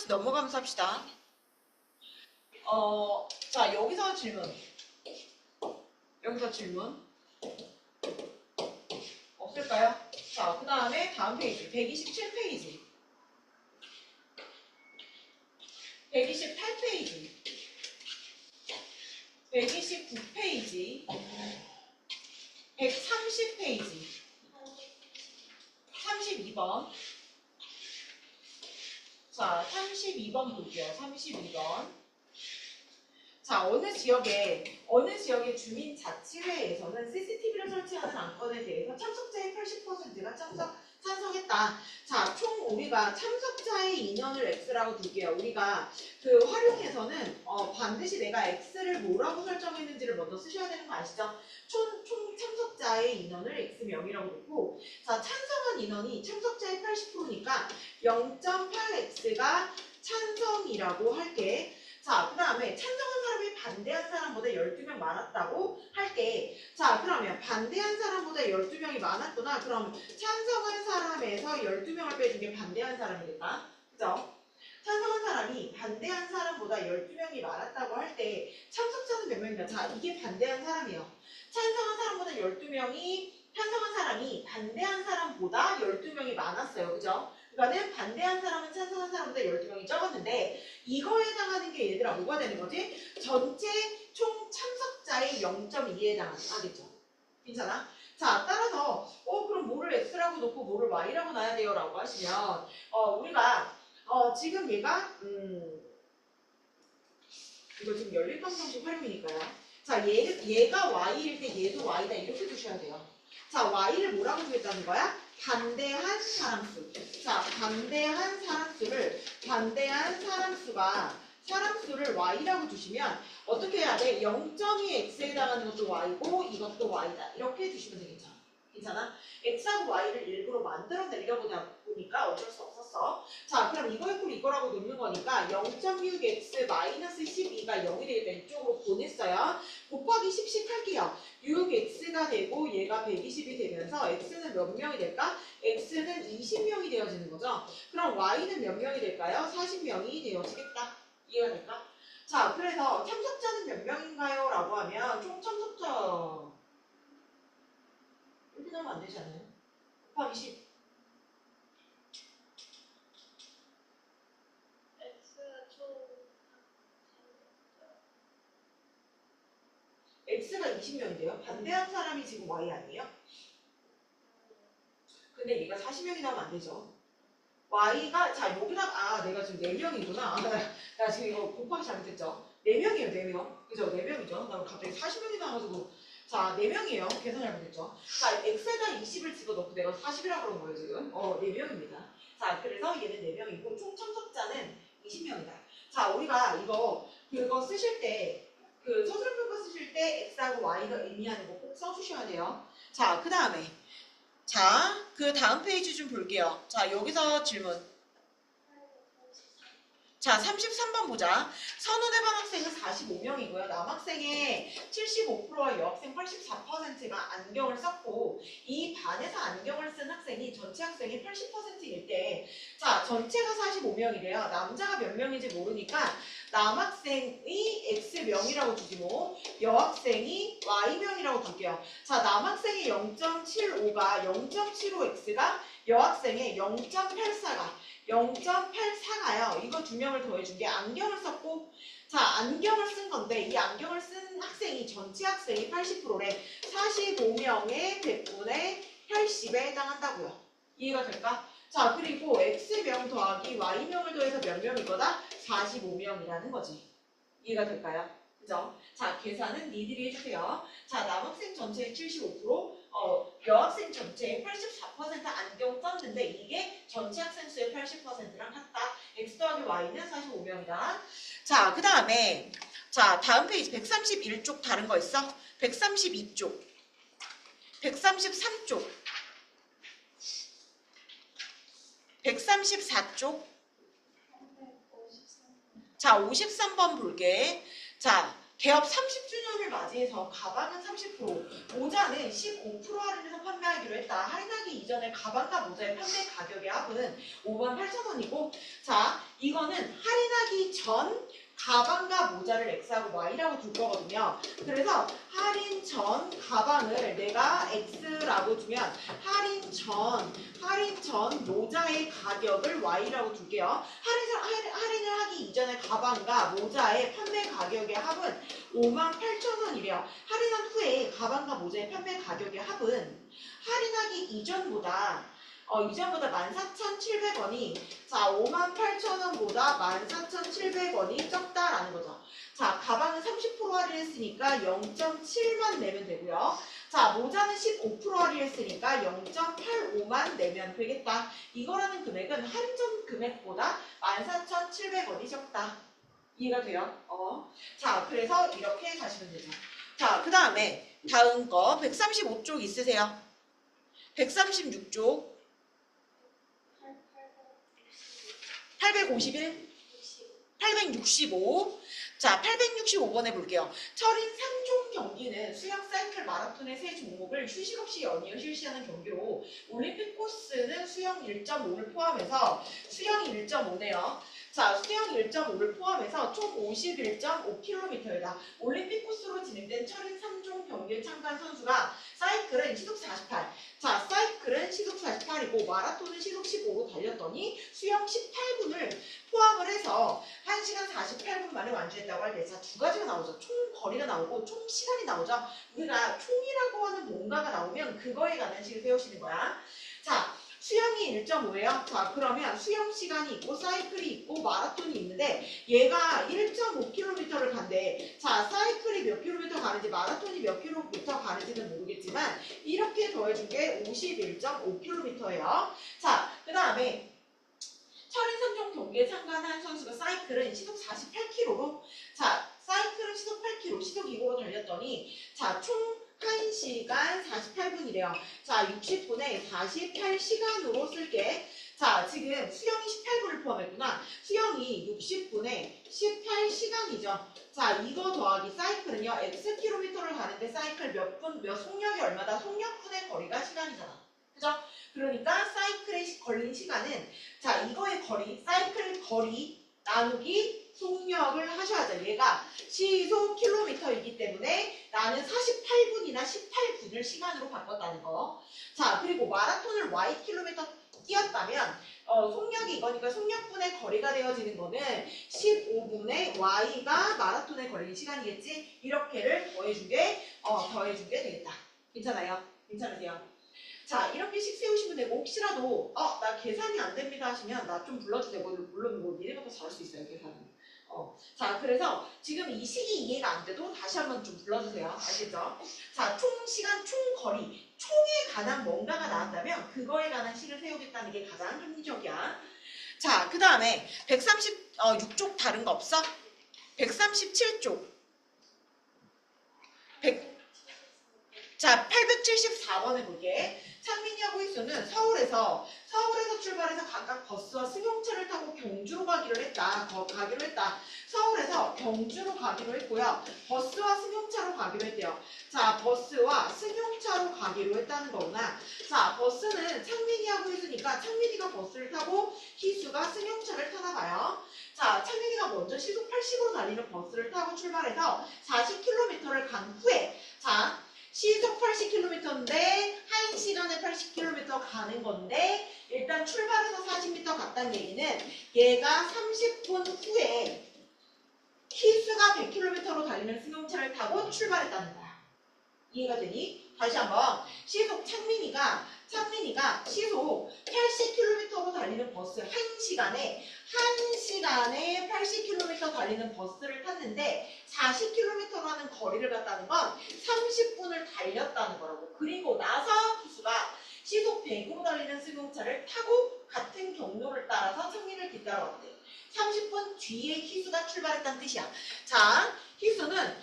넘어가면서 합시다. 자, 여기서 질문. 여기서 질문. 없을까요? 자, 그 다음에 다음 페이지. 127페이지. 128페이지. 129페이지. 130페이지. 32번. 자, 32번 볼게요. 32번. 자, 어느 지역의 주민자치회에서는 CCTV를 설치하는 안건에 대해서 참석자의 80%가 찬성했다. 자, 총 우리가 참석자의 인원을 X라고 둘게요. 우리가 그 활용에서는 반드시 내가 X를 뭐라고 설정했는지를 먼저 쓰셔야 되는 거 아시죠? 총 참석자의 인원을 X명이라고 놓고, 자, 찬성한 인원이 참석자의 80%니까 0.8X가 찬성이라고 할게. 자, 그 다음에 찬성한 사람이 반대한 사람보다 12명 많았다고 할게. 자, 그러면 반대한 사람보다 12명이 많았구나. 그럼 찬성한 사람에서 12명을 빼준 게 반대한 사람이겠다. 그죠? 찬성한 사람이 반대한 사람보다 12명이 많았다고 할 때 참석자는 몇 명이냐? 자, 이게 반대한 사람이에요. 찬성한 사람보다 12명이 찬성한 사람이 반대한 사람보다 12명이 많았어요. 그죠? 그러니까는 반대한 사람은 찬성한 사람보다 12명이 적었는데 이거에 해당하는 게 얘들아 뭐가 되는 거지? 전체 총 참석자의 0.2에 해당하겠죠. 괜찮아? 자, 따라서 그럼 뭐를 X라고 놓고 뭐를 Y라고 놔야 돼요? 라고 하시면 우리가 지금 얘가 이거 지금 연립방정식 활용이니까요. 자, 얘가 Y일 때 얘도 Y다 이렇게 두셔야 돼요. 자, Y를 뭐라고 두겠다는 거야? 반대한 사람수. 자, 반대한 사람수를 Y라고 두시면 어떻게 해야 돼? 0.2X에 해당하는 것도 Y고 이것도 Y다. 이렇게 두시면 되겠죠. 괜찮아? X하고 Y를 일부러 만들어 내려보다 보니까 어쩔 수 없었어. 자, 그럼 이거 이꼴 이거라고 놓는 거니까 0.6x 마이너스 12가 0이 되겠다. 이쪽으로 보냈어요. 곱하기 10씩 할게요. 6x가 되고 얘가 120이 되면서 x는 몇 명이 될까? x는 20명이 되어지는 거죠. 그럼 y는 몇 명이 될까요? 40명이 되어지겠다. 이해가 될까? 자, 그래서 참석자는 몇 명인가요? 라고 하면 총 참석자 이렇게 나오면 안 되잖아요. 곱하기 10. X가 20명인데요. 반대한 사람이 지금 Y 아니에요? 근데 얘가 40명이 나오면 안 되죠. Y가, 자, 여기다가, 내가 지금 4명이구나. 나 지금 이거 곱하기 잘못했죠. 4명이에요, 4명. 그죠? 4명이죠. 나 갑자기 40명이 나와가지고. 자, 4명이에요. 계산 잘못했죠. 자, X에다 20을 집어넣고 내가 40이라고 그런 거예요, 지금. 4명입니다. 자, 그래서 얘는 4명이고, 총 참석자는 20명이다. 자, 우리가 그거 쓰실 때, 그 서술평가 쓰실 때 X하고 Y가 의미하는 거 꼭 써주셔야 돼요. 자, 그 다음에 자, 그 다음 페이지 좀 볼게요. 자, 여기서 질문. 자, 33번 보자. 선호대반 학생은 45명이고요. 남학생의 75%와 여학생 84%가 안경을 썼고 이 반에서 안경을 쓴 학생이 전체 학생의 80%일 때 자, 전체가 45명이래요. 남자가 몇 명인지 모르니까 남학생이 X명이라고 두지 뭐 여학생이 Y명이라고 둘게요. 자, 남학생의 0.75가 0.75X가 여학생의 0.84가 0.84가요. 이거 두 명을 더해준 게 안경을 썼고 자, 안경을 쓴 건데 이 안경을 쓴 학생이 전체 학생이 80%래. 45명의 100분의 80에 해당한다고요. 이해가 될까? 자, 그리고 X명 더하기 Y명을 더해서 몇 명일 거다? 45명이라는 거지. 이해가 될까요? 그죠? 자, 계산은 니들이 해주세요. 자, 남학생 전체의 75%, 여학생 전체의 84% 안경 썼는데 이게 전체 학생 수의 80%랑 같다. X 더하기 Y는 45명이다. 자, 그 다음에 자, 다음 페이지 131쪽 다른 거 있어? 132쪽, 133쪽, 134쪽. 자, 53번 볼게. 자, 개업 30주년을 맞이해서 가방은 30%, 모자는 15% 할인해서 판매하기로 했다. 할인하기 이전에 가방과 모자의 판매 가격의 합은 58,000원이고, 자, 이거는 할인하기 전 가방과 모자를 X하고 Y라고 둘 거거든요. 그래서 할인 전 가방을 내가 X라고 두면 할인 전 모자의 가격을 Y라고 둘게요. 할인을 하기 이전에 가방과 모자의 판매 가격의 합은 58,000원이래요. 할인한 후에 가방과 모자의 판매 가격의 합은 할인하기 이전보다 14,700원이 자 58,000원보다 14,700원이 적다라는 거죠. 자, 가방은 30% 할인했으니까 0.7만 내면 되고요. 자, 모자는 15% 할인했으니까 0.85만 내면 되겠다. 이거라는 금액은 할인 전 금액보다 14,700원이 적다. 이해가 돼요? 자, 그래서 이렇게 가시면 되죠. 자, 그 다음에 다음 거 135쪽 있으세요? 136쪽 851 865 자, 865번에 볼게요. 철인 3종 경기는 수영, 사이클, 마라톤의 세 종목을 휴식 없이 연이어 실시하는 경기로 올림픽 코스는 수영 1.5를 포함해서 수영이 1.5네요. 자, 수영 1.5를 포함해서 총 51.5km이다. 올림픽 코스로 진행된 철인 3종 경기에 참가한 선수가 사이클은 시속 48. 자, 사이클은 시속 48이고 마라톤은 시속 15로 달렸더니 수영 18분을 포함을 해서 1시간 48분 만에 완주했다고 할 때, 자, 두 가지가 나오죠. 총 거리가 나오고 총 시간이 나오죠. 우리가 총이라고 하는 뭔가가 나오면 그거에 관한 식을 세우시는 거야. 자, 수영이 1.5예요. 자, 그러면 수영 시간이 있고 사이클이 있고 마라톤이 있는데 얘가 1.5km를 간대. 자, 사이클이 몇 킬로미터 가는지 마라톤이 몇 킬로미터 가는지는 모르겠지만 이렇게 더해준 게 51.5km예요. 자, 그 다음에 철인 3종 경기에 참가한 선수가 사이클은 시속 48km로 자, 사이클은 시속 8km, 시속 2고로 달렸더니 자, 총 1시간 48분이래요. 자, 60분에 48시간으로 쓸게. 자, 지금 수영이 18분을 포함했구나. 수영이 60분에 18시간이죠. 자, 이거 더하기 사이클은요. X킬로미터를 가는데 사이클 몇 분, 몇 속력이 얼마다? 속력분의 거리가 시간이잖아. 그죠? 그러니까 사이클에 걸린 시간은 자, 이거의 거리, 사이클 거리 나누기 속력을 하셔야죠. 얘가 시속 킬로미터이기 때문에 나는 48분이나 18분을 시간으로 바꿨다는 거. 자, 그리고 마라톤을 Y 킬로미터 뛰었다면 속력이 이거니까 속력분의 거리가 되어지는 거는 15분의 Y가 마라톤에 걸린 시간이겠지? 이렇게를 더해준 게 되겠다. 괜찮아요? 괜찮으세요? 자, 이렇게 식 세우시면 되고, 혹시라도 나 계산이 안 됩니다 하시면 나 좀 불러주세요. 물론 니네가 더 잘할 수 있어요, 계산은. 자, 그래서 지금 이 식이 이해가 안 돼도 다시 한번 좀 불러주세요. 아시겠죠? 자, 총 시간, 총 거리, 총에 관한 뭔가가 나왔다면 그거에 관한 식을 세우겠다는 게 가장 합리적이야. 자, 그 다음에 136쪽 다른 거 없어? 137쪽. 자, 874번에 볼게. 창민이하고 희수는 서울에서 출발해서 각각 버스와 승용차를 타고 경주로 가기로 했다. 서울에서 경주로 가기로 했고요. 버스와 승용차로 가기로 했대요. 자, 버스와 승용차로 가기로 했다는 거구나. 자, 버스는 창민이하고 희수니까 창민이가 버스를 타고 희수가 승용차를 타나 봐요. 자, 창민이가 먼저 시속 80으로 달리는 버스를 타고 출발해서 40km를 간 후에 자, 시속 80km인데 1시간에 80km 가는 건데 일단 출발해서 40m 갔다는 얘기는 얘가 30분 후에 희수가 100km로 달리는 승용차를 타고 출발했다는 거야. 이해가 되니? 다시 한번 시속 창민이가 시속 80km로 달리는 버스 1시간에 80km 달리는 버스를 탔는데 40km라는 거리를 갔다는 건 30분을 달렸다는 거라고. 그리고 나서 희수가 시속 100으로 달리는 승용차를 타고 같은 경로를 따라서 창민을 뒤따라왔대. 30분 뒤에 희수가 출발했다는 뜻이야. 자, 희수는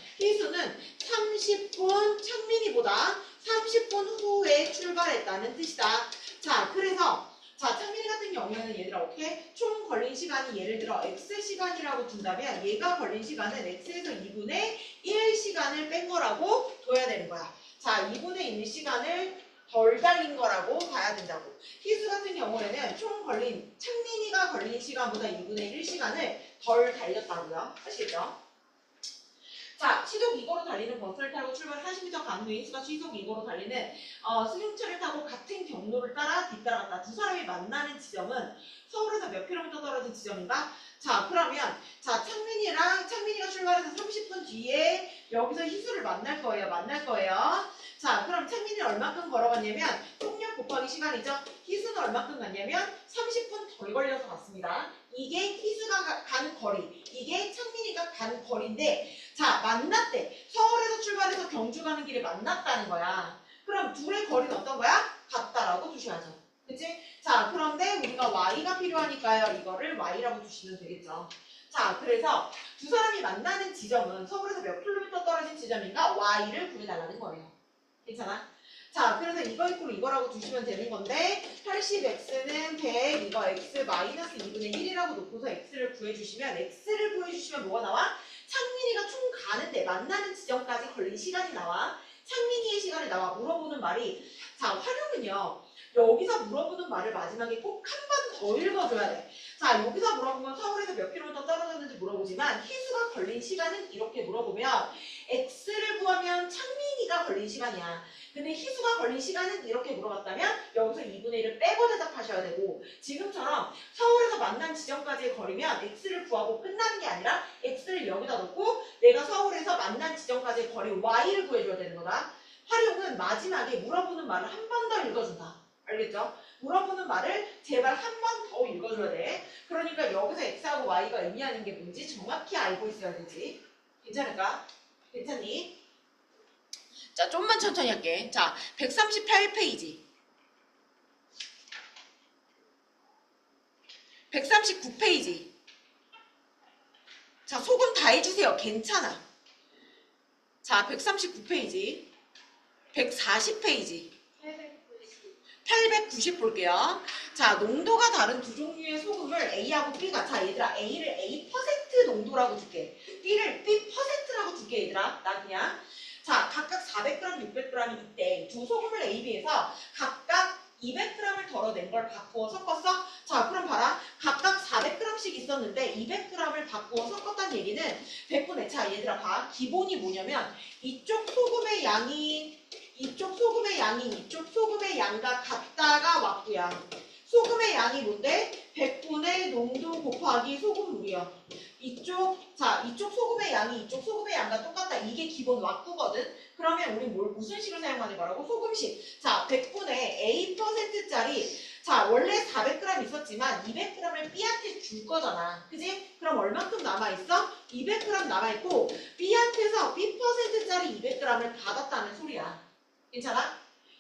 30분 창민이보다 30분 후에 출발했다는 뜻이다. 자, 그래서 자, 창민이 같은 경우에는 얘들아 어떻게 총 걸린 시간이 예를 들어 x 시간이라고 둔다면 얘가 걸린 시간은 x에서 2분의 1 시간을 뺀 거라고 둬야 되는 거야. 자, 2분의 1 시간을 덜 달린 거라고 봐야 된다고. 희수 같은 경우에는 총 걸린 창민이가 걸린 시간보다 2분의 1 시간을 덜 달렸다고요. 아시겠죠? 자, 시속 2고로 달리는 버스를 타고 출발 40m 간 후에 희수가 시속 2고로 달리는 승용차를 타고 같은 경로를 따라 뒤따라갔다. 두 사람이 만나는 지점은 서울에서 몇 킬로미터 떨어진 지점인가? 자, 그러면 자 창민이가 출발해서 30분 뒤에 여기서 희수를 만날 거예요. 자, 그럼 창민이는 얼마큼 걸어갔냐면 속력 곱하기 시간이죠. 희수는 얼마큼 갔냐면 30분 덜 걸려서 갔습니다. 이게 희수가 간 거리, 이게 창민이가 간 거리인데 자, 만났대. 서울에서 출발해서 경주 가는 길에 만났다는 거야. 그럼 둘의 거리는 어떤 거야? 같다라고 두셔야죠. 그치? 자, 그런데 우리가 y가 필요하니까요. 이거를 y라고 두시면 되겠죠. 자, 그래서 두 사람이 만나는 지점은 서울에서 몇 킬로미터 떨어진 지점인가? y를 구해달라는 거예요. 괜찮아? 자, 그래서 이거 이꼴 이거라고 두시면 되는 건데 80x는 100, 이거 x 마이너스 2분의 1이라고 놓고서 x를 구해주시면 뭐가 나와? 창민이가 총 가는데 만나는 지점까지 걸린 시간이 나와. 창민이의 시간이 나와. 물어보는 말이 자, 활용은요. 여기서 물어보는 말을 마지막에 꼭 한 번 더 읽어줘야 돼. 자, 여기서 물어보면 서울에서 몇 킬로미터 떨어졌는지 물어보지만 희수가 걸린 시간은 이렇게 물어보면 x를 구하면 창민이가 걸린 시간이야. 근데 희수가 걸린 시간은 이렇게 물어봤다면 여기서 2분의 1을 빼고 대답하셔야 되고 지금처럼 서울에서 만난 지점까지의 거리면 x를 구하고 끝나는 게 아니라 x를 여기다 놓고 내가 서울에서 만난 지점까지의 거리 y를 구해줘야 되는 거다. 활용은 마지막에 물어보는 말을 한 번 더 읽어준다. 알겠죠? 물어보는 말을 제발 한 번 더 읽어줘야 돼. 그러니까 여기서 x하고 y가 의미하는 게 뭔지 정확히 알고 있어야 되지. 괜찮을까? 괜찮니? 자, 좀만 천천히 할게. 자, 138페이지. 139페이지. 자, 소금 다 해주세요. 괜찮아. 자, 139페이지. 140페이지. 890 볼게요. 자, 농도가 다른 두 종류의 소금을 A하고 B가 자, 얘들아 A를 A% 농도라고 줄게. B를 B%라고 줄게, 얘들아. 나 그냥 자, 각각 400g, 600g이 있대. 두 소금을 A, B에서 각각 200g을 덜어낸 걸 바꾸어 섞었어? 자, 그럼 봐라. 각각 400g씩 있었는데 200g을 바꾸어 섞었다는 얘기는 100분의 자, 얘들아 봐. 기본이 뭐냐면 이쪽 소금의 양이 이쪽 소금의 양과 같다가 왔고요. 소금의 양이 뭔데? 100분의 농도 곱하기 소금물이요. 이쪽 소금의 양이 이쪽 소금의 양과 똑같다. 이게 기본 왁구거든. 그러면 우리 무슨 식을 사용하는 거라고? 소금식. 자, 100분의 A%짜리 자, 원래 400g 있었지만 200g을 B한테 줄 거잖아. 그지? 그럼 얼만큼 남아있어? 200g 남아있고 B한테서 B%짜리 200g을 받았다는 소리야. 괜찮아?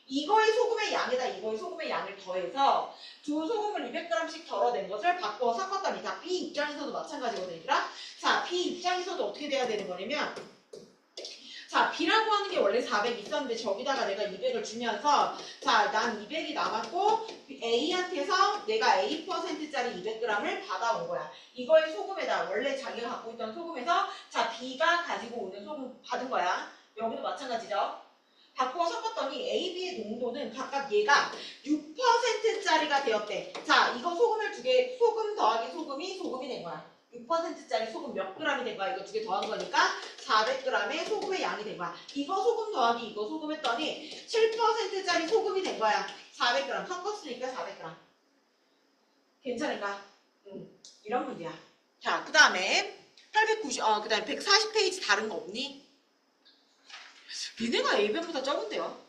이거의 소금의 양에다 이거의 소금의 양을 더해서 두 소금을 200g씩 덜어낸 것을 바꿔 섞었다니. 자, B 입장에서도 마찬가지거든, 얘들아. 자, B 입장에서도 어떻게 돼야 되는 거냐면 자, B라고 하는 게 원래 400 있었는데 저기다가 내가 200을 주면서 자, 난 200이 남았고 A한테서 내가 A%짜리 200g을 받아온 거야. 이거의 소금에다 원래 자기가 갖고 있던 소금에서 자, B가 가지고 오는 소금 받은 거야. 여기도 마찬가지죠. 바꾸어 섞었더니 A, B의 농도는 각각 얘가 6%짜리가 되었대. 자, 이거 소금을 두 개, 소금 더하기 소금이 된 거야. 6%짜리 소금 몇 g이 된 거야? 이거 두 개 더한 거니까 400g의 소금의 양이 된 거야. 이거 소금 더하기 이거 소금 했더니 7%짜리 소금이 된 거야. 400g. 섞었으니까 400g. 괜찮을까? 이런 문제야. 자, 그 다음에 890, 그 다음에 140페이지 다른 거 없니? 얘네가 A변보다 적은데요?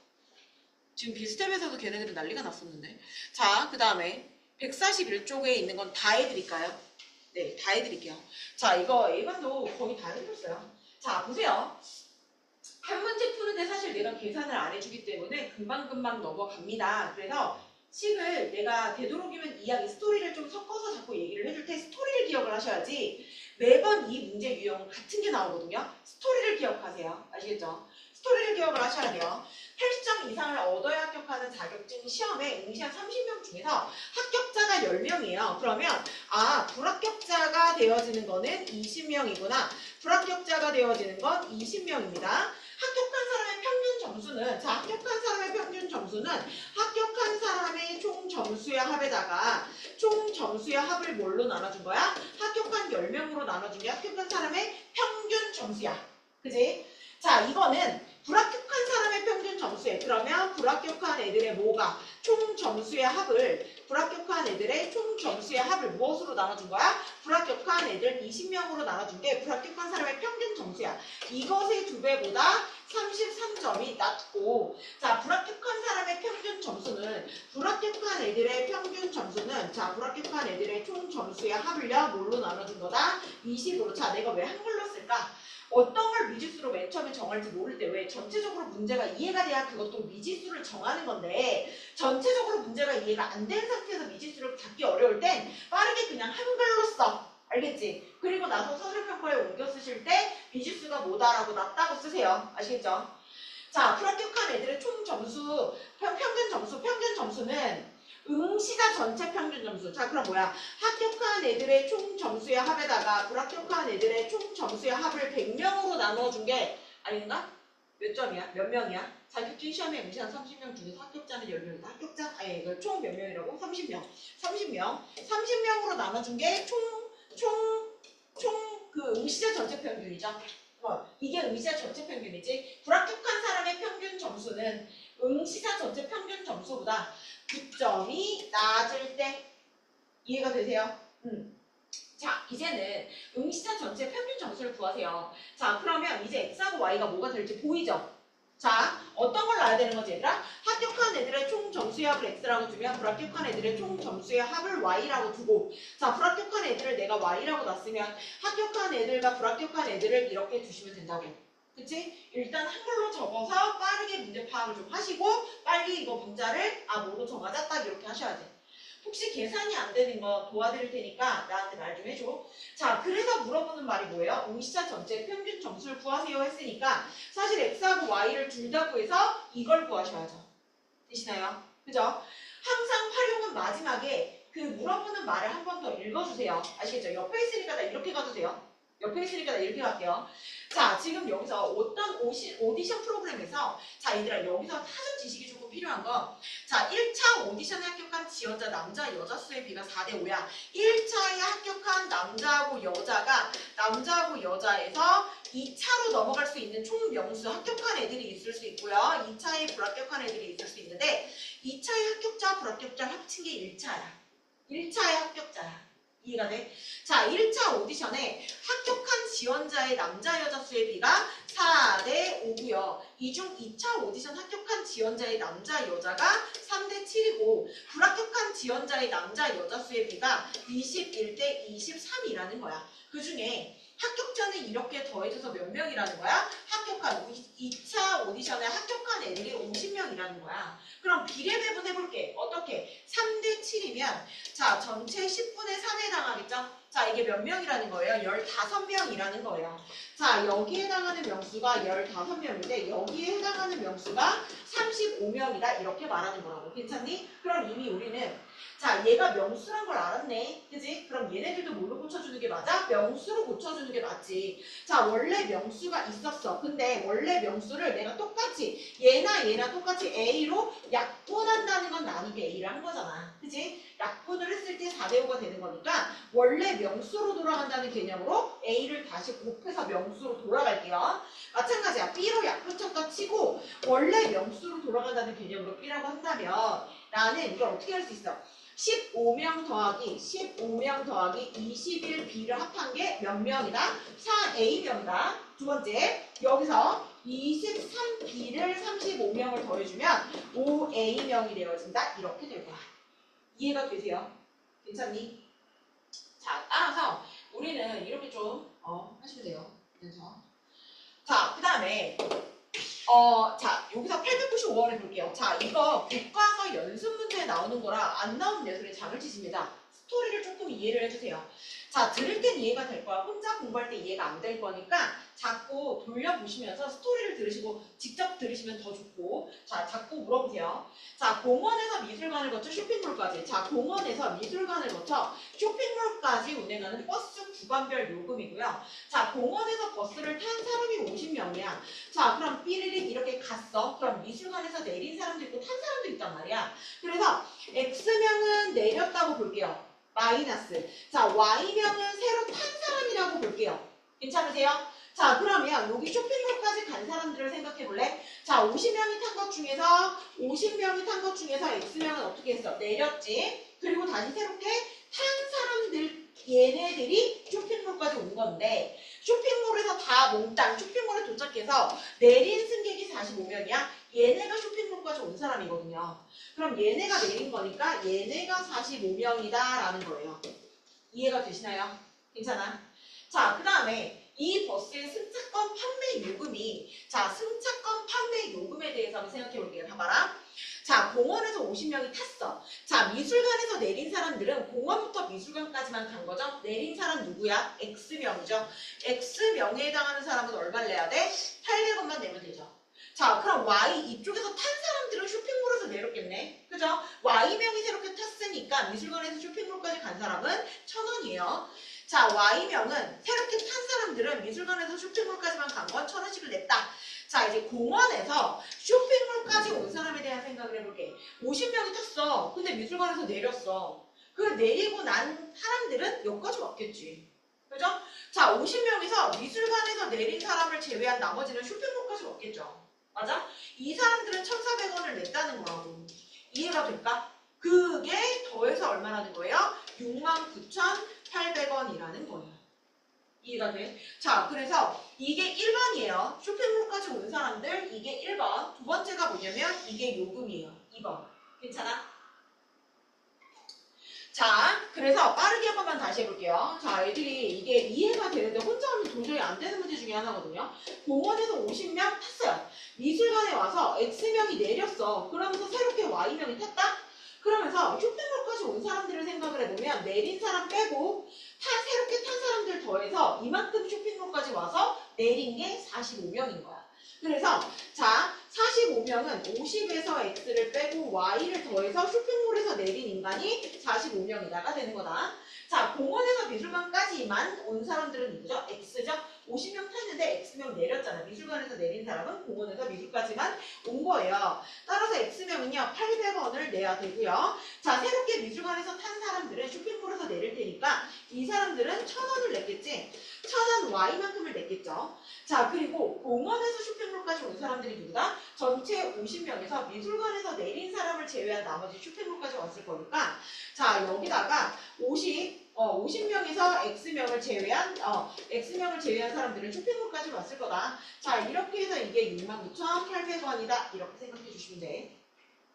지금 비스텝에서도 걔네들은 난리가 났었는데. 자, 그 다음에 141쪽에 있는 건 다 해드릴까요? 네, 다 해드릴게요. 자, 이거 A반도 거의 다 해드렸어요. 자, 보세요. 한 문제 푸는데 사실 내가 계산을 안 해주기 때문에 금방금방 넘어갑니다. 그래서 식을 내가 되도록이면 이야기 스토리를 좀 섞어서 자꾸 얘기를 해줄 때 스토리를 기억을 하셔야지 매번 이 문제 유형은 같은 게 나오거든요. 스토리를 기억하세요. 아시겠죠? 스토리를 기억을 하셔야 돼요. 80점 이상을 얻어야 합격하는 자격증 시험에 응시한 30명 중에서 합격자가 10명이에요. 그러면 불합격자가 되어지는 거는 20명이구나. 불합격자가 되어지는 건 20명입니다. 합격한 사람의 평균 점수는 합격한 사람의 평균 점수는 합격한 사람의 총 점수의 합에다가 총 점수의 합을 뭘로 나눠준 거야? 합격한 10명으로 나눠준 게 합격한 사람의 평균 점수야. 그지? 자, 이거는 불합격한 사람의 평균 점수에 그러면 불합격한 애들의 뭐가 총 점수의 합을 불합격한 애들의 총 점수의 합을 무엇으로 나눠준 거야? 불합격한 애들 20명으로 나눠준 게 불합격한 사람의 평균 점수야. 이것의 2배보다 33점이 낮고 자 불합격한 사람의 평균 점수는 불합격한 애들의 평균 점수는 자 불합격한 애들의 총 점수의 합을요 뭘로 나눠준 거다? 20으로. 자 내가 왜 한글로 쓸까? 어떤 걸 미지수로 맨 처음에 정할지 모를 때 왜 전체적으로 문제가 이해가 돼야 그것도 미지수를 정하는 건데 전체적으로 문제가 이해가 안 된 상태에서 미지수를 잡기 어려울 땐 빠르게 그냥 한글로 써. 알겠지? 그리고 나서 서술평가에 옮겨 쓰실 때 미지수가 뭐다라고 낮다고 쓰세요. 아시겠죠? 자, 불합격한 애들의 총 점수, 평균 점수는 응시자 전체 평균 점수. 자, 그럼 뭐야? 합격한 애들의 총 점수의 합에다가 불합격한 애들의 총 점수의 합을 100명으로 나눠준 게 아닌가? 몇 점이야? 몇 명이야? 자격증 시험에 응시한 30명 중에서 합격자는 10명이다. 합격자? 아니, 이거 총 몇 명이라고? 30명. 30명으로 나눠준 게 그 응시자 전체 평균이죠. 이게 응시자 전체 평균이지. 불합격한 사람의 평균 점수는 응시자 전체 평균 점수보다 9점이 낮을 때. 이해가 되세요? 자, 이제는 응시자 전체 평균 점수를 구하세요. 자, 그러면 이제 X하고 Y가 뭐가 될지 보이죠? 자, 어떤 걸 놔야 되는 거지, 얘들아? 합격한 애들의 총 점수의 합을 X라고 두면 불합격한 애들의 총 점수의 합을 Y라고 두고 자, 불합격한 애들을 내가 Y라고 놨으면 합격한 애들과 불합격한 애들을 이렇게 두시면 된다고. 그치? 일단 한글로 적어서 빠르게 문제 파악을 좀 하시고 빨리 이거 문자를 뭐로 정하자 딱 이렇게 하셔야 돼. 혹시 계산이 안 되는 거 도와드릴 테니까 나한테 말 좀 해줘. 자, 그래서 물어보는 말이 뭐예요? 응시자 전체 평균 점수를 구하세요 했으니까 사실 X하고 Y를 둘 다 구해서 이걸 구하셔야죠. 되시나요? 그죠? 항상 활용은 마지막에 그 물어보는 말을 한 번 더 읽어주세요. 아시겠죠? 옆에 있으니까 나 이렇게 가도 돼요. 옆에 있으니까 나 이렇게 갈게요. 자, 지금 여기서 어떤 오디션 프로그램에서 자, 얘들아 여기서 사전 지식이 조금 필요한 거 자, 1차 오디션에 합격한 지원자 남자 여자 수의 비가 4대 5야. 1차에 합격한 남자하고 여자에서 2차로 넘어갈 수 있는 총 명수 합격한 애들이 있을 수 있고요. 2차에 불합격한 애들이 있을 수 있는데 2차의 합격자 불합격자 합친 게 1차야. 1차의 합격자야. 이해가 돼? 자, 1차 오디션에 합격한 지원자의 남자 여자 수의 비가 4대 5고요. 이 중 2차 오디션 합격한 지원자의 남자 여자가 3대 7이고 불합격한 지원자의 남자 여자 수의 비가 21대 23이라는 거야. 그 중에 합격자는 이렇게 더해져서 몇 명이라는 거야? 합격한 2차 오디션에 합격한 애들이 50명이라는 거야. 그럼 비례 배분해볼게. 어떻게? 3대 7이면 자 전체 10분의 3에 해당하겠죠? 자 이게 몇 명이라는 거예요? 15명이라는 거예요. 자 여기에 해당하는 명수가 15명인데 여기에 해당하는 명수가 35명이다 이렇게 말하는 거라고. 괜찮니? 그럼 이미 우리는 자 얘가 명수란 걸 알았네. 그지? 그럼 얘네들도 뭘로 고쳐주는 게 맞아? 명수로 고쳐주는 게 맞지. 자 원래 명수가 있었어. 근데 원래 명수를 내가 똑같이 얘나 똑같이 A로 약분한다는 건 나누기 A를 한 거잖아. 그지? 약분을 했을 때 4대5가 되는 거니까 원래 명수로 돌아간다는 개념으로 A를 다시 곱해서 명수로 돌아갈게요. 마찬가지야. B로 약분쳤다 치고 원래 명수로 돌아간다는 개념으로 B라고 한다면 나는 이걸 어떻게 할 수 있어? 15명 더하기 21B를 합한 게 몇 명이다? 4A명이다. 두 번째, 여기서 23B를 35명을 더해주면 5A명이 되어진다. 이렇게 될 거야. 이해가 되세요? 괜찮니? 자, 따라서 우리는 이렇게 좀 하시면 돼요. 그래서 자, 그 다음에 자, 여기서 895원 해볼게요. 자, 이거 교과서 연습 문제에 나오는 거라 안 나오는 예술에 장을 치십니다. 스토리를 조금 이해를 해주세요. 자, 들을 땐 이해가 될 거야. 혼자 공부할 때 이해가 안 될 거니까 자꾸 돌려보시면서 스토리를 들으시고 직접 들으시면 더 좋고. 자, 자꾸 물어보세요. 자, 공원에서 미술관을 거쳐 쇼핑몰까지. 자, 공원에서 미술관을 거쳐 쇼핑몰까지 운행하는 버스 구간별 요금이고요. 자, 공원에서 버스를 탄 사람이 50명이야. 자, 그럼 삐리릭 이렇게 갔어. 그럼 미술관에서 내린 사람도 있고 탄 사람도 있단 말이야. 그래서 X명은 내렸다고 볼게요. 마이너스. 자, Y명은 새로 탄 사람이라고 볼게요. 괜찮으세요? 자, 그러면 여기 쇼핑몰까지 간 사람들을 생각해 볼래? 자, 50명이 탄 것 중에서 X명은 어떻게 했어? 내렸지. 그리고 다시 새롭게 탄 사람들, 얘네들이 쇼핑몰까지 온 건데, 쇼핑몰에서 다 몽땅 쇼핑몰에 도착해서 내린 승객이 45명이야. 얘네가 쇼핑몰까지 온 사람이거든요. 그럼 얘네가 내린 거니까 얘네가 45명이다 라는 거예요. 이해가 되시나요? 괜찮아? 자, 그 다음에 이 버스의 승차권 판매 요금이, 자, 승차권 판매 요금에 대해서 한번 생각해 볼게요. 봐봐라. 자, 공원에서 50명이 탔어. 자, 미술관에서 내린 사람들은 공원부터 미술관까지만 간 거죠. 내린 사람 누구야? X명이죠. X명에 해당하는 사람은 얼마를 내야 돼? 800원만 내면 되죠. 자, 그럼 Y 이쪽에서 탄 사람들은 쇼핑몰에서 내렸겠네. 그죠? Y명이 새롭게 탔으니까 미술관에서 쇼핑몰까지 간 사람은 1,000원이에요. 자, Y명은 새롭게 탄 사람들은 미술관에서 쇼핑몰까지만 간 건 1,000원씩을 냈다. 자, 이제 공원에서 쇼핑몰까지 온 사람에 대한 생각을 해볼게. 50명이 탔어. 근데 미술관에서 내렸어. 그 내리고 난 사람들은 여기까지 왔겠지. 그죠? 자, 50명에서 미술관에서 내린 사람을 제외한 나머지는 쇼핑몰까지 왔겠죠. 맞아? 이 사람들은 1,400원을 냈다는 거라고. 이해가 될까? 그게 더해서 얼마라는 거예요? 69,800원이라는 거예요. 이해가 돼? 자, 그래서 이게 1번이에요. 쇼핑몰까지 온 사람들, 이게 1번. 두 번째가 뭐냐면 이게 요금이에요. 2번. 괜찮아? 자, 그래서 빠르게 한 번만 다시 해볼게요. 자, 애들이 이게 이해가 되는데 혼자 하면 도저히 안 되는 문제 중에 하나거든요. 공원에서 50명 탔어요. 미술관에 와서 X명이 내렸어. 그러면서 새롭게 Y명이 탔다? 그러면서 쇼핑몰까지 온 사람들을 생각을 해보면 내린 사람 빼고 새롭게 탄 사람들 더해서 이만큼 쇼핑몰까지 와서 내린 게 45명인 거야. 그래서 자, 45명은 50에서 X를 빼고 Y를 더해서 쇼핑몰에서 내린 인간이 45명이다가 되는 거다. 자, 공원에서 미술관까지만 온 사람들은 누구죠? X죠? 50명 탔는데 X명 내렸잖아. 미술관에서 내린 사람은 공원에서 미술까지만 온 거예요. 따라서 X명은요, 800원을 내야 되고요. 자, 새롭게 미술관에서 탄 사람들은 쇼핑몰에서 내릴 테니까 이 사람들은 1,000원을 냈겠지? 1,000원 Y만큼을 냈겠죠? 자, 그리고 공원에서 쇼핑몰까지 온 사람들이 누구다? 전체 50명에서 미술관에서 내린 사람을 제외한 나머지 쇼핑몰까지 왔을 거니까 자, 여기다가 50명에서 X명을 제외한 사람들은 쇼핑몰까지 왔을 거다. 자, 이렇게 해서 이게 69,800원이다. 이렇게 생각해 주시면 돼.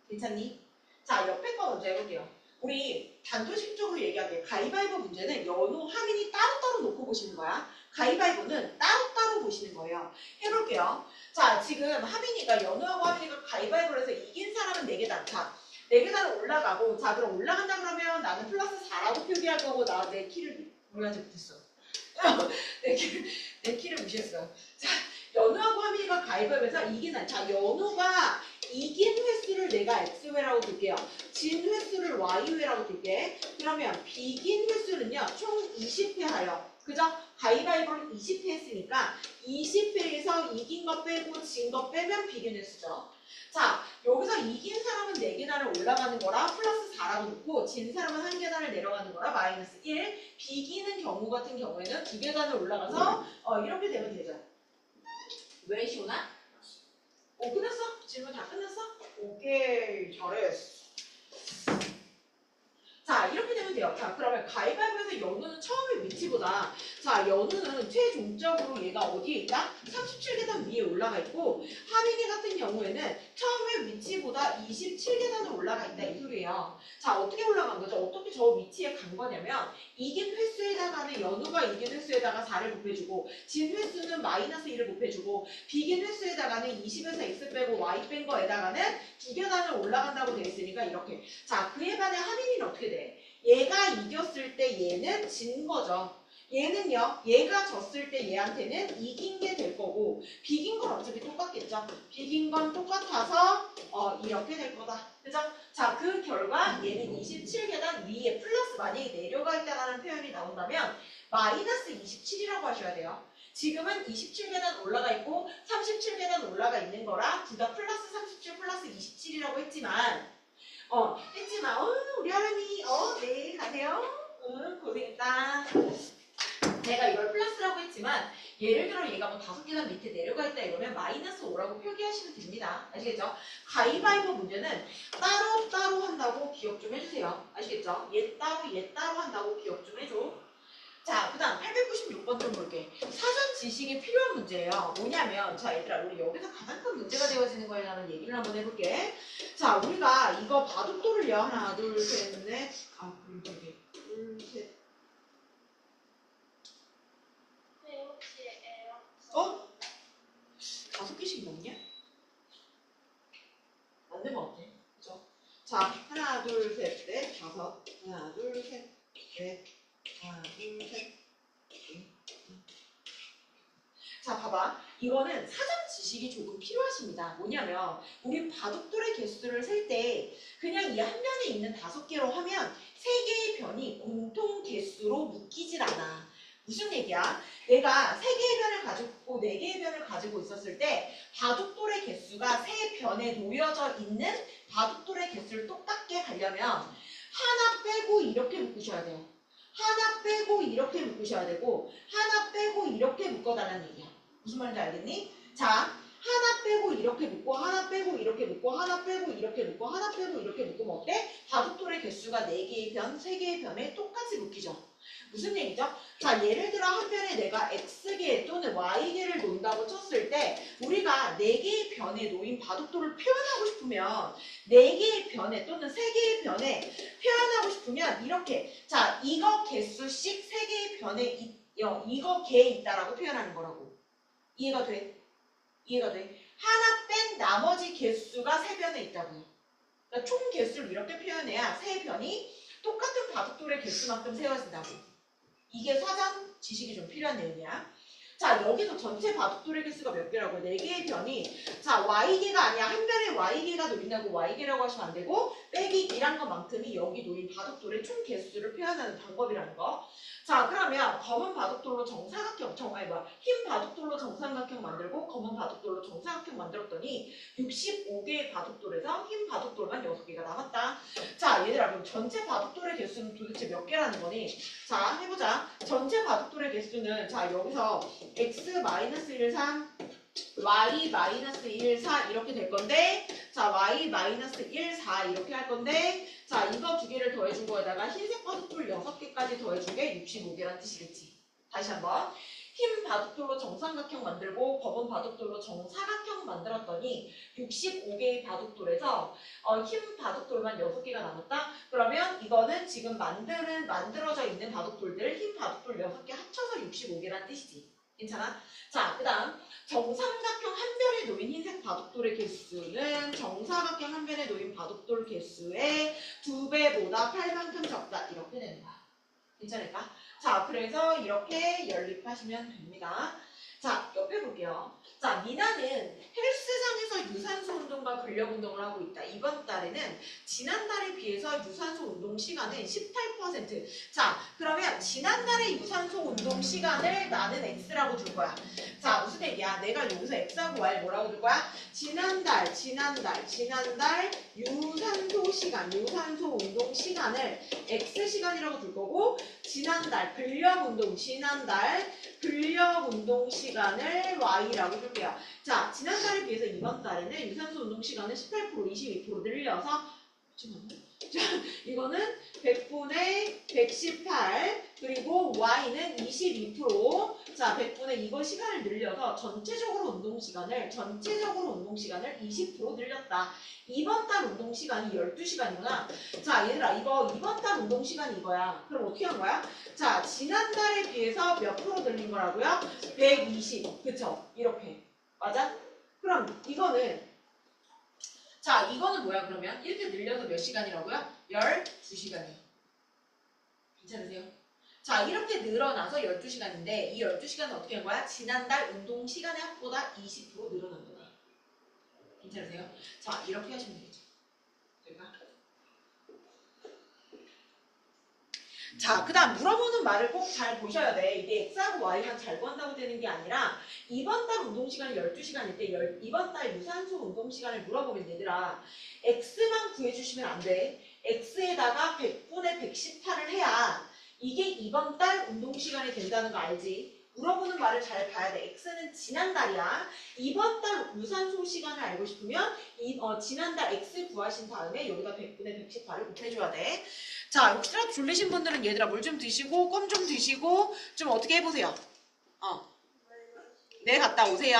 괜찮니? 자, 옆에 거 먼저 해볼게요. 우리 단도직입적으로 얘기하게 가위바위보 문제는 연호, 하민이 따로따로 놓고 보시는 거야. 가위바위보는 따로따로 보시는 거예요. 해볼게요. 자, 지금 하민이가 연호하고 하민이가 가위바위보를 해서 이긴 사람은 4계단. 자, 4계단을 올라가고 자, 그럼 올라간다 그러면 나는 플러스 4라고 표기할 거고 내 키를 몰라지 못했어. 내 키를 무시했어. 자, 연호하고 하민이가 가위바위보에서 이긴 한. 자, 연호가 이긴 횟수를 내가 X회라고 둘게요. 진 횟수를 Y회라고 둘게. 그러면 비긴 횟수는요, 총 20회 하여. 그죠? 가위바위보를 20회 했으니까 20회에서 이긴 거 빼고 진 거 빼면 비긴 횟수죠. 자, 여기서 이긴 사람은 4계단을 올라가는 거라 플러스 4라고 놓고 진 사람은 1계단을 내려가는 거라 마이너스 1. 비기는 경우 같은 경우에는 2계단을 올라가서 이렇게 되면 되죠. 왜 시원아? 끝났어? 질문 다 끝났어? 오케이, 잘했어. 자, 이렇게 되면 돼요. 자, 그러면 가위바위보에서 연우는 처음의 위치보다 자, 연우는 최종적으로 얘가 어디에 있다? 37계단 위에 올라가 있고 하민이 같은 경우에는 처음의 위치보다 27계단을 올라가 있다 이 소리예요. 자, 어떻게 올라간 거죠? 어떻게 저 위치에 간 거냐면 이긴 횟수에다가는 연우가 이긴 횟수에다가 4를 곱해주고 진 횟수는 마이너스 1을 곱해주고 비긴 횟수에다가는 20에서 x 빼고 y 뺀 거에다가는 2계단을 올라간다고 돼 있으니까 이렇게. 자, 그에 반해 하민이는 어떻게 돼? 얘가 이겼을 때 얘는 진 거죠. 얘는요, 얘가 졌을 때 얘한테는 이긴 게 될 거고, 비긴 건 어차피 똑같겠죠. 비긴 건 똑같아서 이렇게 될 거다. 그죠? 자, 그 결과 얘는 27계단 위에 플러스 만약에 내려가 있다라는 표현이 나온다면 마이너스 27이라고 하셔야 돼요. 지금은 27계단 올라가 있고 37계단 올라가 있는 거라 둘 다 플러스 37 플러스 27이라고 했지만 우리 하람이 네 가세요. 고생했다. 내가 이걸 플러스라고 했지만 예를 들어 얘가 뭐 5계단 밑에 내려가 있다 이러면 마이너스 5라고 표기하시면 됩니다. 아시겠죠? 가위바위보 문제는 따로 한다고 기억 좀 해주세요. 아시겠죠? 얘 따로 한다고 기억 좀 해줘. 자, 그 다음 896번 좀 볼게. 사전 지식이 필요한 문제예요. 뭐냐면, 자, 얘들아, 우리 여기서 가장 큰 문제가 되어지는 거에 대한 얘기를 한번 해볼게. 자, 우리가 이거 바둑돌을요. 하나, 둘, 셋, 넷. 둘, 셋. 어? 5개씩 넘냐? 안 되면 어때? 그죠? 자, 하나, 둘, 셋, 넷, 5. 하나, 둘, 셋, 넷. 하나, 둘, 셋. 자, 봐봐. 이거는 사전 지식이 조금 필요하십니다. 뭐냐면 우리 바둑돌의 개수를 셀 때 그냥 이 한 면에 있는 5개로 하면 3개의 변이 공통 개수로 묶이질 않아. 무슨 얘기야? 내가 3개의 변을 가지고 4개의 변을 가지고 있었을 때 바둑돌의 개수가 3변에 놓여져 있는 바둑돌의 개수를 똑같게 하려면 하나 빼고 이렇게 묶으셔야 돼요. 하나 빼고 이렇게 묶으셔야 되고 하나 빼고 이렇게 묶어달라는 얘기야. 무슨 말인지 알겠니? 자, 하나 빼고 이렇게 묶고 하나 빼고 이렇게 묶고 하나 빼고 이렇게 묶고 하나 빼고 이렇게 묶으면 어때? 바둑돌의 개수가 4개의 변, 3개의 변에 똑같이 묶이죠. 무슨 얘기죠? 자, 예를 들어 한 변에 내가 X개 또는 Y개를 놓는다고 쳤을 때 우리가 4개의 변에 놓인 바둑돌을 표현하고 싶으면 4개의 변에 또는 3개의 변에 표현하고 싶으면 이렇게 자, 이거 개수씩 3개의 변에 이거 개에 있다라고 표현하는 거라고. 이해가 돼? 이해가 돼? 하나 뺀 나머지 개수가 3변에 있다고요. 그러니까 총 개수를 이렇게 표현해야 3변이 똑같은 바둑돌의 개수만큼 세워진다고. 이게 사전 지식이 좀 필요한 내용이야. 자, 여기서 전체 바둑돌의 개수가 몇 개라고? 4개의 변이. 자, Y개가 아니야. 한 변에 Y개가 놓인다고 Y개라고 하시면 안 되고 빼기 2란 것만큼이 여기 놓인 바둑돌의 총 개수를 표현하는 방법이라는 거. 자, 그러면 검은 바둑돌로 정사각형, 흰 바둑돌로 정삼각형 만들고 검은 바둑돌로 정사각형 만들었더니 65개의 바둑돌에서 흰 바둑돌만 6개가 남았다. 자, 얘들아, 그럼 전체 바둑돌의 개수는 도대체 몇 개라는 거니? 자, 해보자. 전체 바둑돌의 개수는 자, 여기서 x-13, y-14 이렇게 될 건데 자, y-14 이렇게 할 건데 자, 이거 2개를 더해준 거에다가 흰색 바둑돌 6개까지 더해준 게 65개란 뜻이겠지. 다시 한번. 흰 바둑돌로 정삼각형 만들고 검은 바둑돌로 정사각형 만들었더니 65개의 바둑돌에서 흰 바둑돌만 6개가 남았다? 그러면 이거는 지금 만들어져 있는 바둑돌들 흰 바둑돌 6개 합쳐서 65개란 뜻이지. 괜찮아? 자, 그 다음 정삼각형 한 변에 놓인 흰색 바둑돌의 개수는 정사각형 한 변에 놓인 바둑돌 개수의 2배보다 8만큼 적다. 이렇게 되는 거야. 괜찮을까? 자, 그래서 이렇게 연립하시면 됩니다. 자, 옆에 볼게요. 자, 미나는 헬스장에서 유산소 운동과 근력 운동을 하고 있다. 이번 달에는 지난달에 비해서 유산소 운동 시간은 18%. 자, 그러면 지난달의 유산소 운동 시간을 나는 X라고 줄 거야. 자, 무슨 얘기야? 내가 여기서 X하고 Y 뭐라고 줄 거야? 지난달 유산소 시간, 유산소 운동 시간을 X 시간이라고 줄 거고 지난달 근력 운동 시간을 Y라고 줄게요. 자, 지난달에 비해서 이번 달에는 유산소 운동 시간을 18%, 22% 늘려서 자, 이거는 100분의 118 그리고 Y는 22% 자, 100분의 이거 시간을 늘려서 전체적으로 운동 시간을 20% 늘렸다. 이번 달 운동 시간이 12시간이구나. 자, 얘들아, 이거 이번 달 운동 시간이 이거야. 그럼 어떻게 한 거야? 자, 지난달에 비해서 몇 프로 늘린 거라고요? 120. 그쵸? 이렇게. 맞아? 그럼 이거는 자, 이거는 뭐야 그러면? 이렇게 늘려서 몇 시간이라고요? 12시간이요. 괜찮으세요? 자, 이렇게 늘어나서 12시간인데 이 12시간은 어떻게 한 거야? 지난달 운동 시간의 합보다 20% 늘어난 거다. 괜찮으세요? 자, 이렇게 하시면 되겠죠. 될까? 자, 그 다음 물어보는 말을 꼭 잘 보셔야 돼. 이게 X하고 Y만 잘 구한다고 되는 게 아니라 이번 달 운동시간이 12시간일 때 이번 달 유산소 운동시간을 물어보면 얘들아 X만 구해주시면 안 돼. X에다가 100분의 118을 해야 이게 이번 달 운동시간이 된다는 거 알지? 물어보는 말을 잘 봐야 돼. X는 지난달이야. 이번 달 유산소 시간을 알고 싶으면 지난달 X 구하신 다음에 여기다 100분의 118을 곱해줘야 돼. 자, 혹시라도 졸리신 분들은 얘들아 물 좀 드시고 껌 좀 드시고 좀 어떻게 해보세요. 네, 갔다 오세요.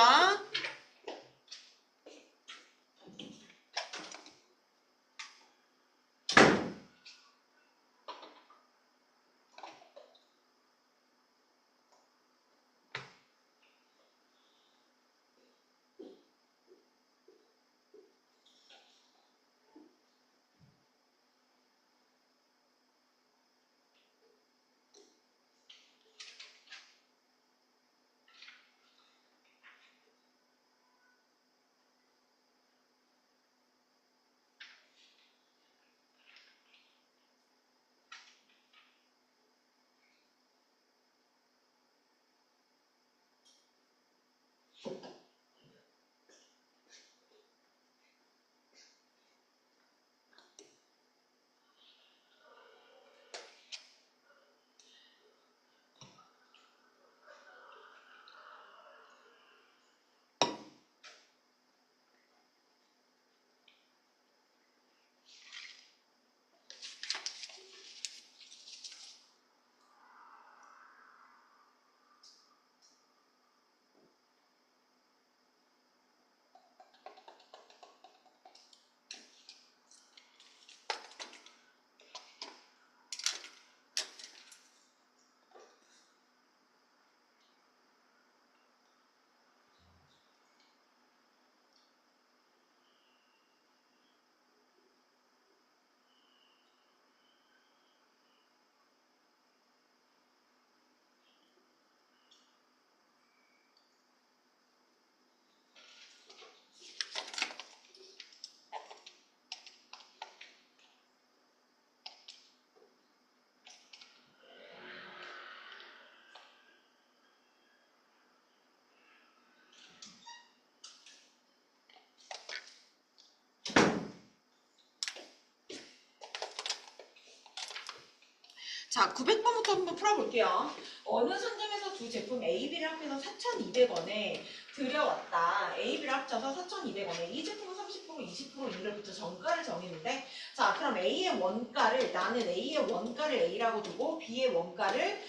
자, 900번부터 한번 풀어볼게요. 어느 상점에서 두 제품 A, B를 합해서 4,200원에 들여왔다. A, B를 합쳐서 4,200원에 이 제품은 30%, 20% 이익을 붙여 정가를 정했는데 자, 그럼 A의 원가를 나는 A의 원가를 A라고 두고 B의 원가를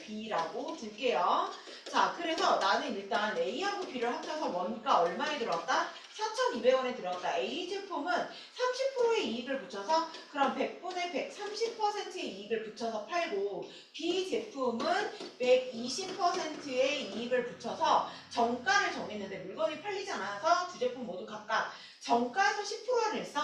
B라고 둘게요. 자, 그래서 나는 일단 A하고 B를 합쳐서 원가 얼마에 들어왔다? 4,200원에 들어갔다. A 제품은 30%의 이익을 붙여서 그럼 100분의 130%의 이익을 붙여서 팔고 B 제품은 120%의 이익을 붙여서 정가를 정했는데 물건이 팔리지 않아서 두 제품 모두 각각 정가에서 10%를 했어?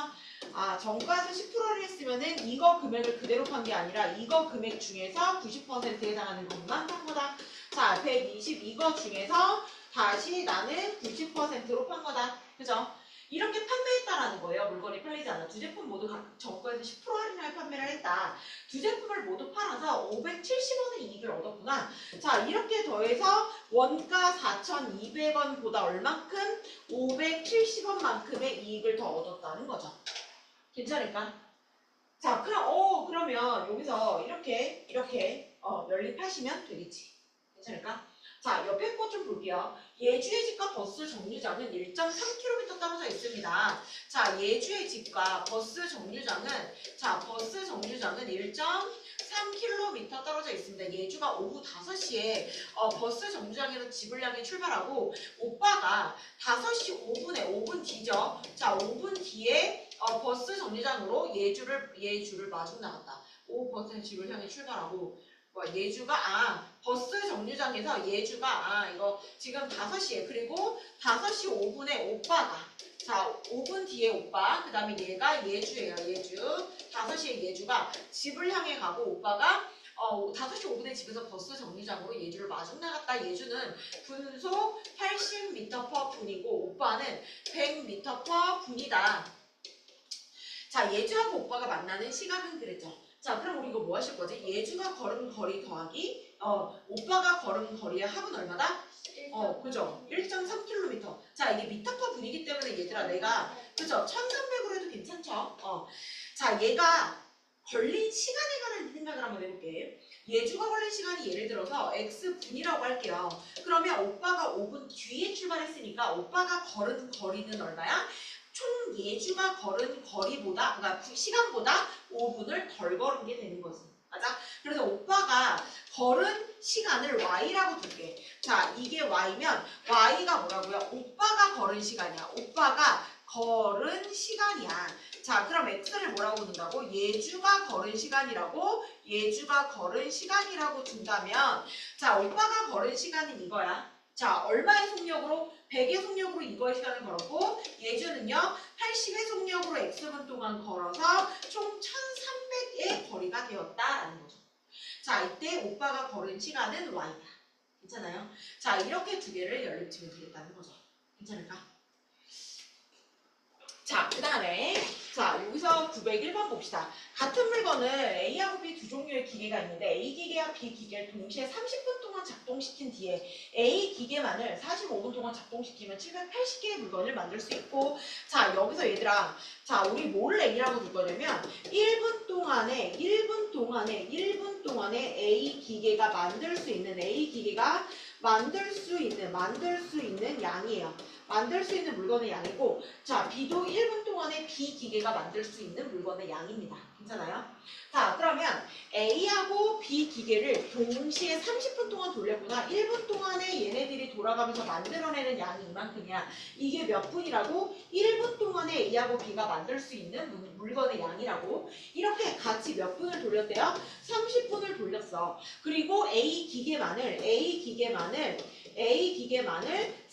아, 정가에서 10%를 했으면은 이거 금액을 그대로 판 게 아니라 이거 금액 중에서 90%에 해당하는 것만 판 거다. 자, 120 이거 중에서 다시 나는 90%로 판 거다. 그죠? 이렇게 판매했다라는 거예요. 물건이 팔리지 않아. 두 제품 모두 각 정가에서 10% 할인할 판매를 했다. 두 제품을 모두 팔아서 570원의 이익을 얻었구나. 자, 이렇게 더해서 원가 4,200원보다 얼만큼? 570원만큼의 이익을 더 얻었다는 거죠. 괜찮을까? 자, 그러면 여기서 이렇게 연립하시면 되겠지. 괜찮을까? 자, 옆에 거 좀 볼게요. 예주의 집과 버스 정류장은 1.3km 떨어져 있습니다. 자, 예주의 집과 버스 정류장은 1.3km 떨어져 있습니다. 예주가 오후 5시에 버스 정류장에서 집을 향해 출발하고 오빠가 5시 5분에 5분 뒤죠. 자, 5분 뒤에 버스 정류장으로 예주를 마중 나갔다. 오후 버스 집을 향해 출발하고 버스 정류장에서 예주가 이거 지금 5시에 그리고 5시 5분에 오빠가 자, 5분 뒤에 오빠, 그 다음에 얘가 예주예요, 예주. 5시에 예주가 집을 향해 가고 오빠가 5시 5분에 집에서 버스 정류장으로 예주를 마중 나갔다. 예주는 분속 80m/분이고 오빠는 100m/분이다. 자, 예주하고 오빠가 만나는 시간은 그랬죠. 자, 그럼 우리 이거 뭐 하실 거지? 예주가 걸은 거리 더하기 오빠가 걸은 거리의 합은 얼마다? 그죠? 1.3km. 자, 이게 미터/분이기 때문에 얘들아 내가 그죠? 1300으로 해도 괜찮죠? 자, 얘가 걸린 시간에 관한 생각을 한번 해볼게. 예주가 걸린 시간이 예를 들어서 x분이라고 할게요. 그러면 오빠가 5분 뒤에 출발했으니까 오빠가 걸은 거리는 얼마야? 총 예주가 걸은 거리보다, 그러니까 시간보다 5분을 덜 걸은 게 되는 거지. 맞아? 그래서 오빠가 걸은 시간을 y라고 둘게. 자, 이게 y면 y가 뭐라고요? 오빠가 걸은 시간이야. 오빠가 걸은 시간이야. 자, 그럼 x를 뭐라고 둔다고? 예주가 걸은 시간이라고, 예주가 걸은 시간이라고 준다면, 자, 오빠가 걸은 시간은 이거야. 자, 얼마의 속력으로? 100의 속력으로 이거의 시간을 걸었고, 예주는요 80의 속력으로 x분 동안 걸어서 총 1300의 거리가 되었다라는 거죠. 자, 이때 오빠가 걸은 시간은 y다. 괜찮아요? 자, 이렇게 두 개를 연립치면 되겠다는 거죠. 괜찮을까? 자, 그 다음에 자, 여기서 901번 봅시다. 같은 물건을 A하고 B 두 종류의 기계가 있는데 A 기계와 B 기계를 동시에 30분 동안 작동시킨 뒤에 A 기계만을 45분 동안 작동시키면 780개의 물건을 만들 수 있고, 자, 여기서 얘들아, 자, 우리 뭘 A라고 둘 거냐면 1분 동안에 A 기계가 만들 수 있는 양이에요. 만들 수 있는 물건의 양이고, 자, B도 1분 동안에 B 기계가 만들 수 있는 물건의 양입니다. 괜찮아요? 자, 그러면 A하고 B 기계를 동시에 30분 동안 돌렸구나. 1분 동안에 얘네들이 돌아가면서 만들어내는 양이 이만큼이야. 이게 몇 분이라고? 1분 동안에 A하고 B가 만들 수 있는 물건의 양이라고. 이렇게 같이 몇 분을 돌렸대요? 30분을 돌렸어. 그리고 A 기계만을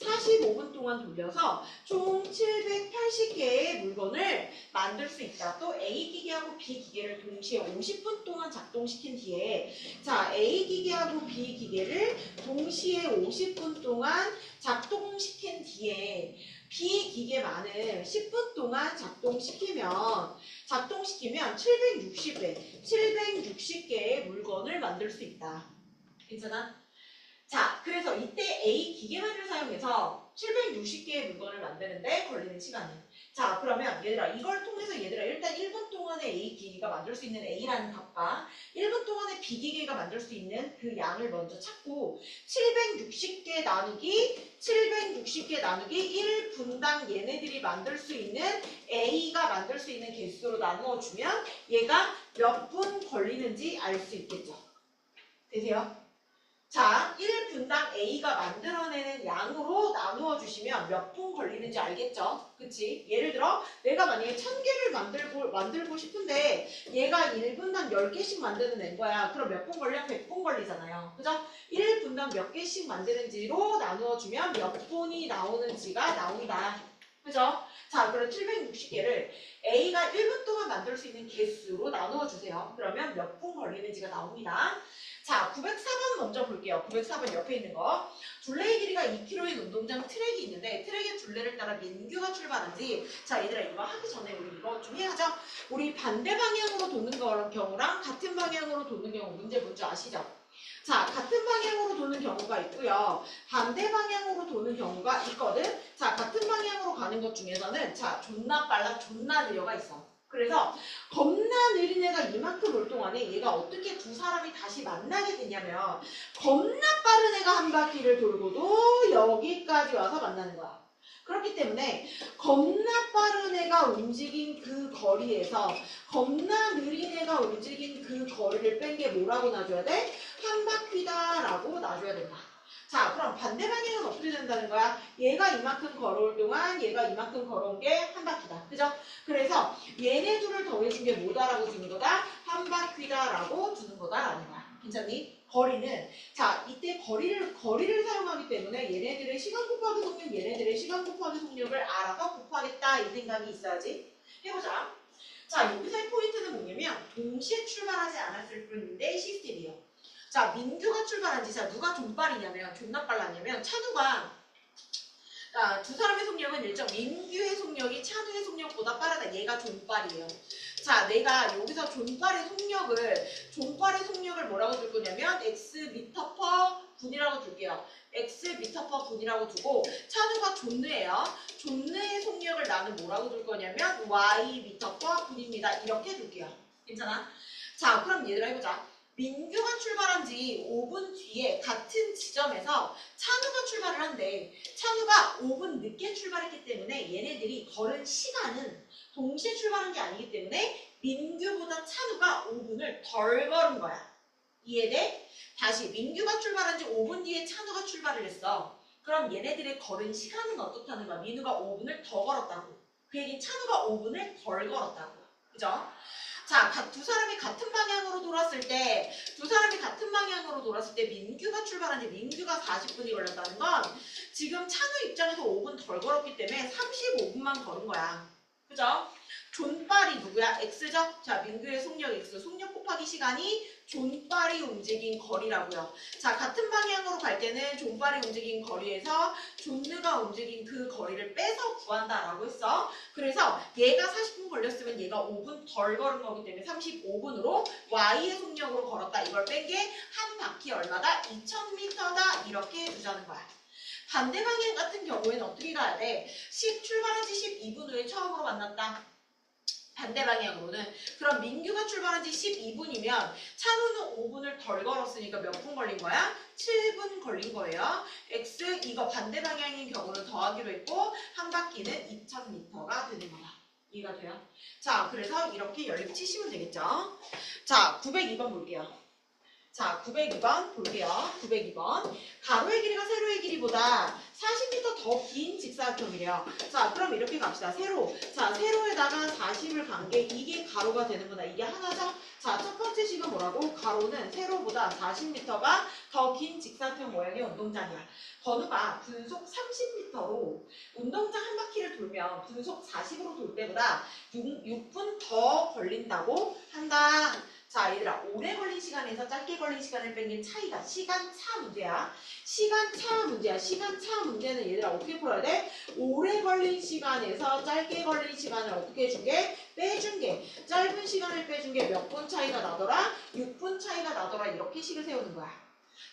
45분 동안 돌려서 총 780개의 물건을 만들 수 있다. 또 A 기계하고 B 기계를 동시에 50분 동안 작동시킨 뒤에, 자, A 기계하고 B 기계를 동시에 50분 동안 작동시킨 뒤에 B 기계만을 10분 동안 작동시키면 760개의 물건을 만들 수 있다. 괜찮아? 자, 그래서 이때 A 기계만을 사용해서 760개의 물건을 만드는데 걸리는 시간은, 자, 그러면 얘들아 이걸 통해서 얘들아 일단 1분 동안에 A 기계가 만들 수 있는 A라는 값과 1분 동안에 B 기계가 만들 수 있는 그 양을 먼저 찾고 760개 나누기 1분당 얘네들이 만들 수 있는 A가 만들 수 있는 개수로 나누어주면 얘가 몇 분 걸리는지 알 수 있겠죠. 되세요? 자, 1분당 A가 만들어내는 양으로 나누어 주시면 몇 분 걸리는지 알겠죠? 그치? 예를 들어 내가 만약에 1000개를 만들고 싶은데 얘가 1분당 10개씩 만드는 애인 거야. 그럼 몇 분 걸려? 100분 걸리잖아요. 그죠? 1분당 몇 개씩 만드는지로 나누어 주면 몇 분이 나오는지가 나온다. 그죠? 자, 그럼 760개를 A가 1분 동안 만들 수 있는 개수로 나누어 주세요. 그러면 몇 분 걸리는지가 나옵니다. 자, 904번 먼저 볼게요. 904번 옆에 있는 거. 둘레의 길이가 2km인 운동장 트랙이 있는데 트랙의 둘레를 따라 민규가 출발한지, 자, 얘들아 이거 하기 전에 우리 이거 좀 해야죠. 우리 반대 방향으로 도는 경우랑 같은 방향으로 도는 경우 문제 뭔지 아시죠? 자, 같은 방향으로 도는 경우가 있고요. 반대 방향으로 도는 경우가 있거든. 자, 같은 방향으로 가는 것 중에서는 자, 존나 빨라, 존나 느려가 있어. 그래서 겁나 느린 애가 이만큼 올 동안에 얘가 어떻게 두 사람이 다시 만나게 되냐면 겁나 빠른 애가 한 바퀴를 돌고도 여기까지 와서 만나는 거야. 그렇기 때문에 겁나 빠른 애가 움직인 그 거리에서 겁나 느린 애가 움직인 그 거리를 뺀 게 뭐라고 놔줘야 돼? 한 바퀴다 라고 놔줘야 된다. 자, 그럼 반대 방향은 어떻게 된다는 거야? 얘가 이만큼 걸어올 동안 얘가 이만큼 걸어온 게 한 바퀴다. 그죠? 그래서 얘네 둘을 더해준 게 뭐다라고 주는 거다? 한 바퀴다 라고 주는 거다라는 거야. 괜찮니? 거리는 자 이때 거리를 사용하기 때문에 얘네들의 시간 곱하기 속력 얘네들의 시간 곱하기 속력을 알아서 곱하겠다 이 생각이 있어야지. 해보자. 자 여기서의 포인트는 뭐냐면 동시에 출발하지 않았을 뿐인데 시스템이요. 자 민규가 출발한 지 자 누가 존빨이냐면 존나 빨랐냐면 찬우가 두 사람의 속력은 일정 민규의 속력이 찬우의 속력보다 빠르다. 얘가 존빨이에요. 자 내가 여기서 존빨의 속력을 뭐라고 줄 거냐면 x 미터 퍼 분이라고 줄게요. x 미터 퍼 분이라고 두고 찬우가 존느예요. 존느의 속력을 나는 뭐라고 줄 거냐면 y 미터 퍼 분입니다. 이렇게 줄게요. 괜찮아? 자 그럼 얘들아 해보자. 민규가 출발한 지 5분 뒤에 같은 지점에서 찬우가 출발을 한대. 찬우가 5분 늦게 출발했기 때문에 얘네들이 걸은 시간은 동시에 출발한 게 아니기 때문에 민규보다 찬우가 5분을 덜 걸은 거야. 이해돼? 다시 민규가 출발한 지 5분 뒤에 찬우가 출발을 했어. 그럼 얘네들의 걸은 시간은 어떻다는 거야? 민우가 5분을 더 걸었다고. 그 얘기는 찬우가 5분을 덜 걸었다고. 그죠? 자, 두 사람이 같은 방향으로 돌았을 때 민규가 출발한 지 민규가 40분이 걸렸다는 건 지금 찬우 입장에서 5분 덜 걸었기 때문에 35분만 걸은 거야. 그죠? 존빨이 누구야? X죠? 자, 민규의 속력 X, 속력 곱하기 시간이 존빨이 움직인 거리라고요. 자, 같은 방향으로 갈 때는 존빨이 움직인 거리에서 존느가 움직인 그 거리를 빼서 구한다라고 했어. 그래서 얘가 40분 걸렸으면 얘가 5분 덜 걸은 거기 때문에 35분으로 Y의 속력으로 걸었다. 이걸 뺀 게 한 바퀴 얼마다? 2000m다. 이렇게 주자는 거야. 반대 방향 같은 경우에는 어떻게 가야 돼? 출발한 지 12분 후에 처음으로 만났다. 반대 방향으로는 그럼 민규가 출발한 지 12분이면 찬우는 5분을 덜 걸었으니까 몇 분 걸린 거야? 7분 걸린 거예요. X 이거 반대 방향인 경우는 더하기로 했고 한 바퀴는 2000m가 되는 거야. 이해가 돼요? 자 그래서 이렇게 연립 치시면 되겠죠. 자 902번 볼게요. 자 902번 볼게요. 902번 가로의 길이가 세로의 길이보다 40m 더 긴 직사각형이래요. 자 그럼 이렇게 갑시다. 세로. 자 세로에다가 40을 간 게 이게 가로가 되는 거다. 이게 하나죠? 자 첫 번째 식은 뭐라고? 가로는 세로보다 40m가 더 긴 직사각형 모양의 운동장이야. 건우가 분속 30m로 운동장 한 바퀴를 돌면 분속 40으로 돌 때보다 6분 더 걸린다고 한다. 자 얘들아 오래 걸린 시간에서 짧게 걸린 시간을 뺀 게 차이가 시간차 문제야. 시간차 문제는 얘들아 어떻게 풀어야 돼? 오래 걸린 시간에서 짧게 걸린 시간을 어떻게 해준 게? 빼준 게. 짧은 시간을 빼준 게 몇 분 차이가 나더라? 6분 차이가 나더라. 이렇게 식을 세우는 거야.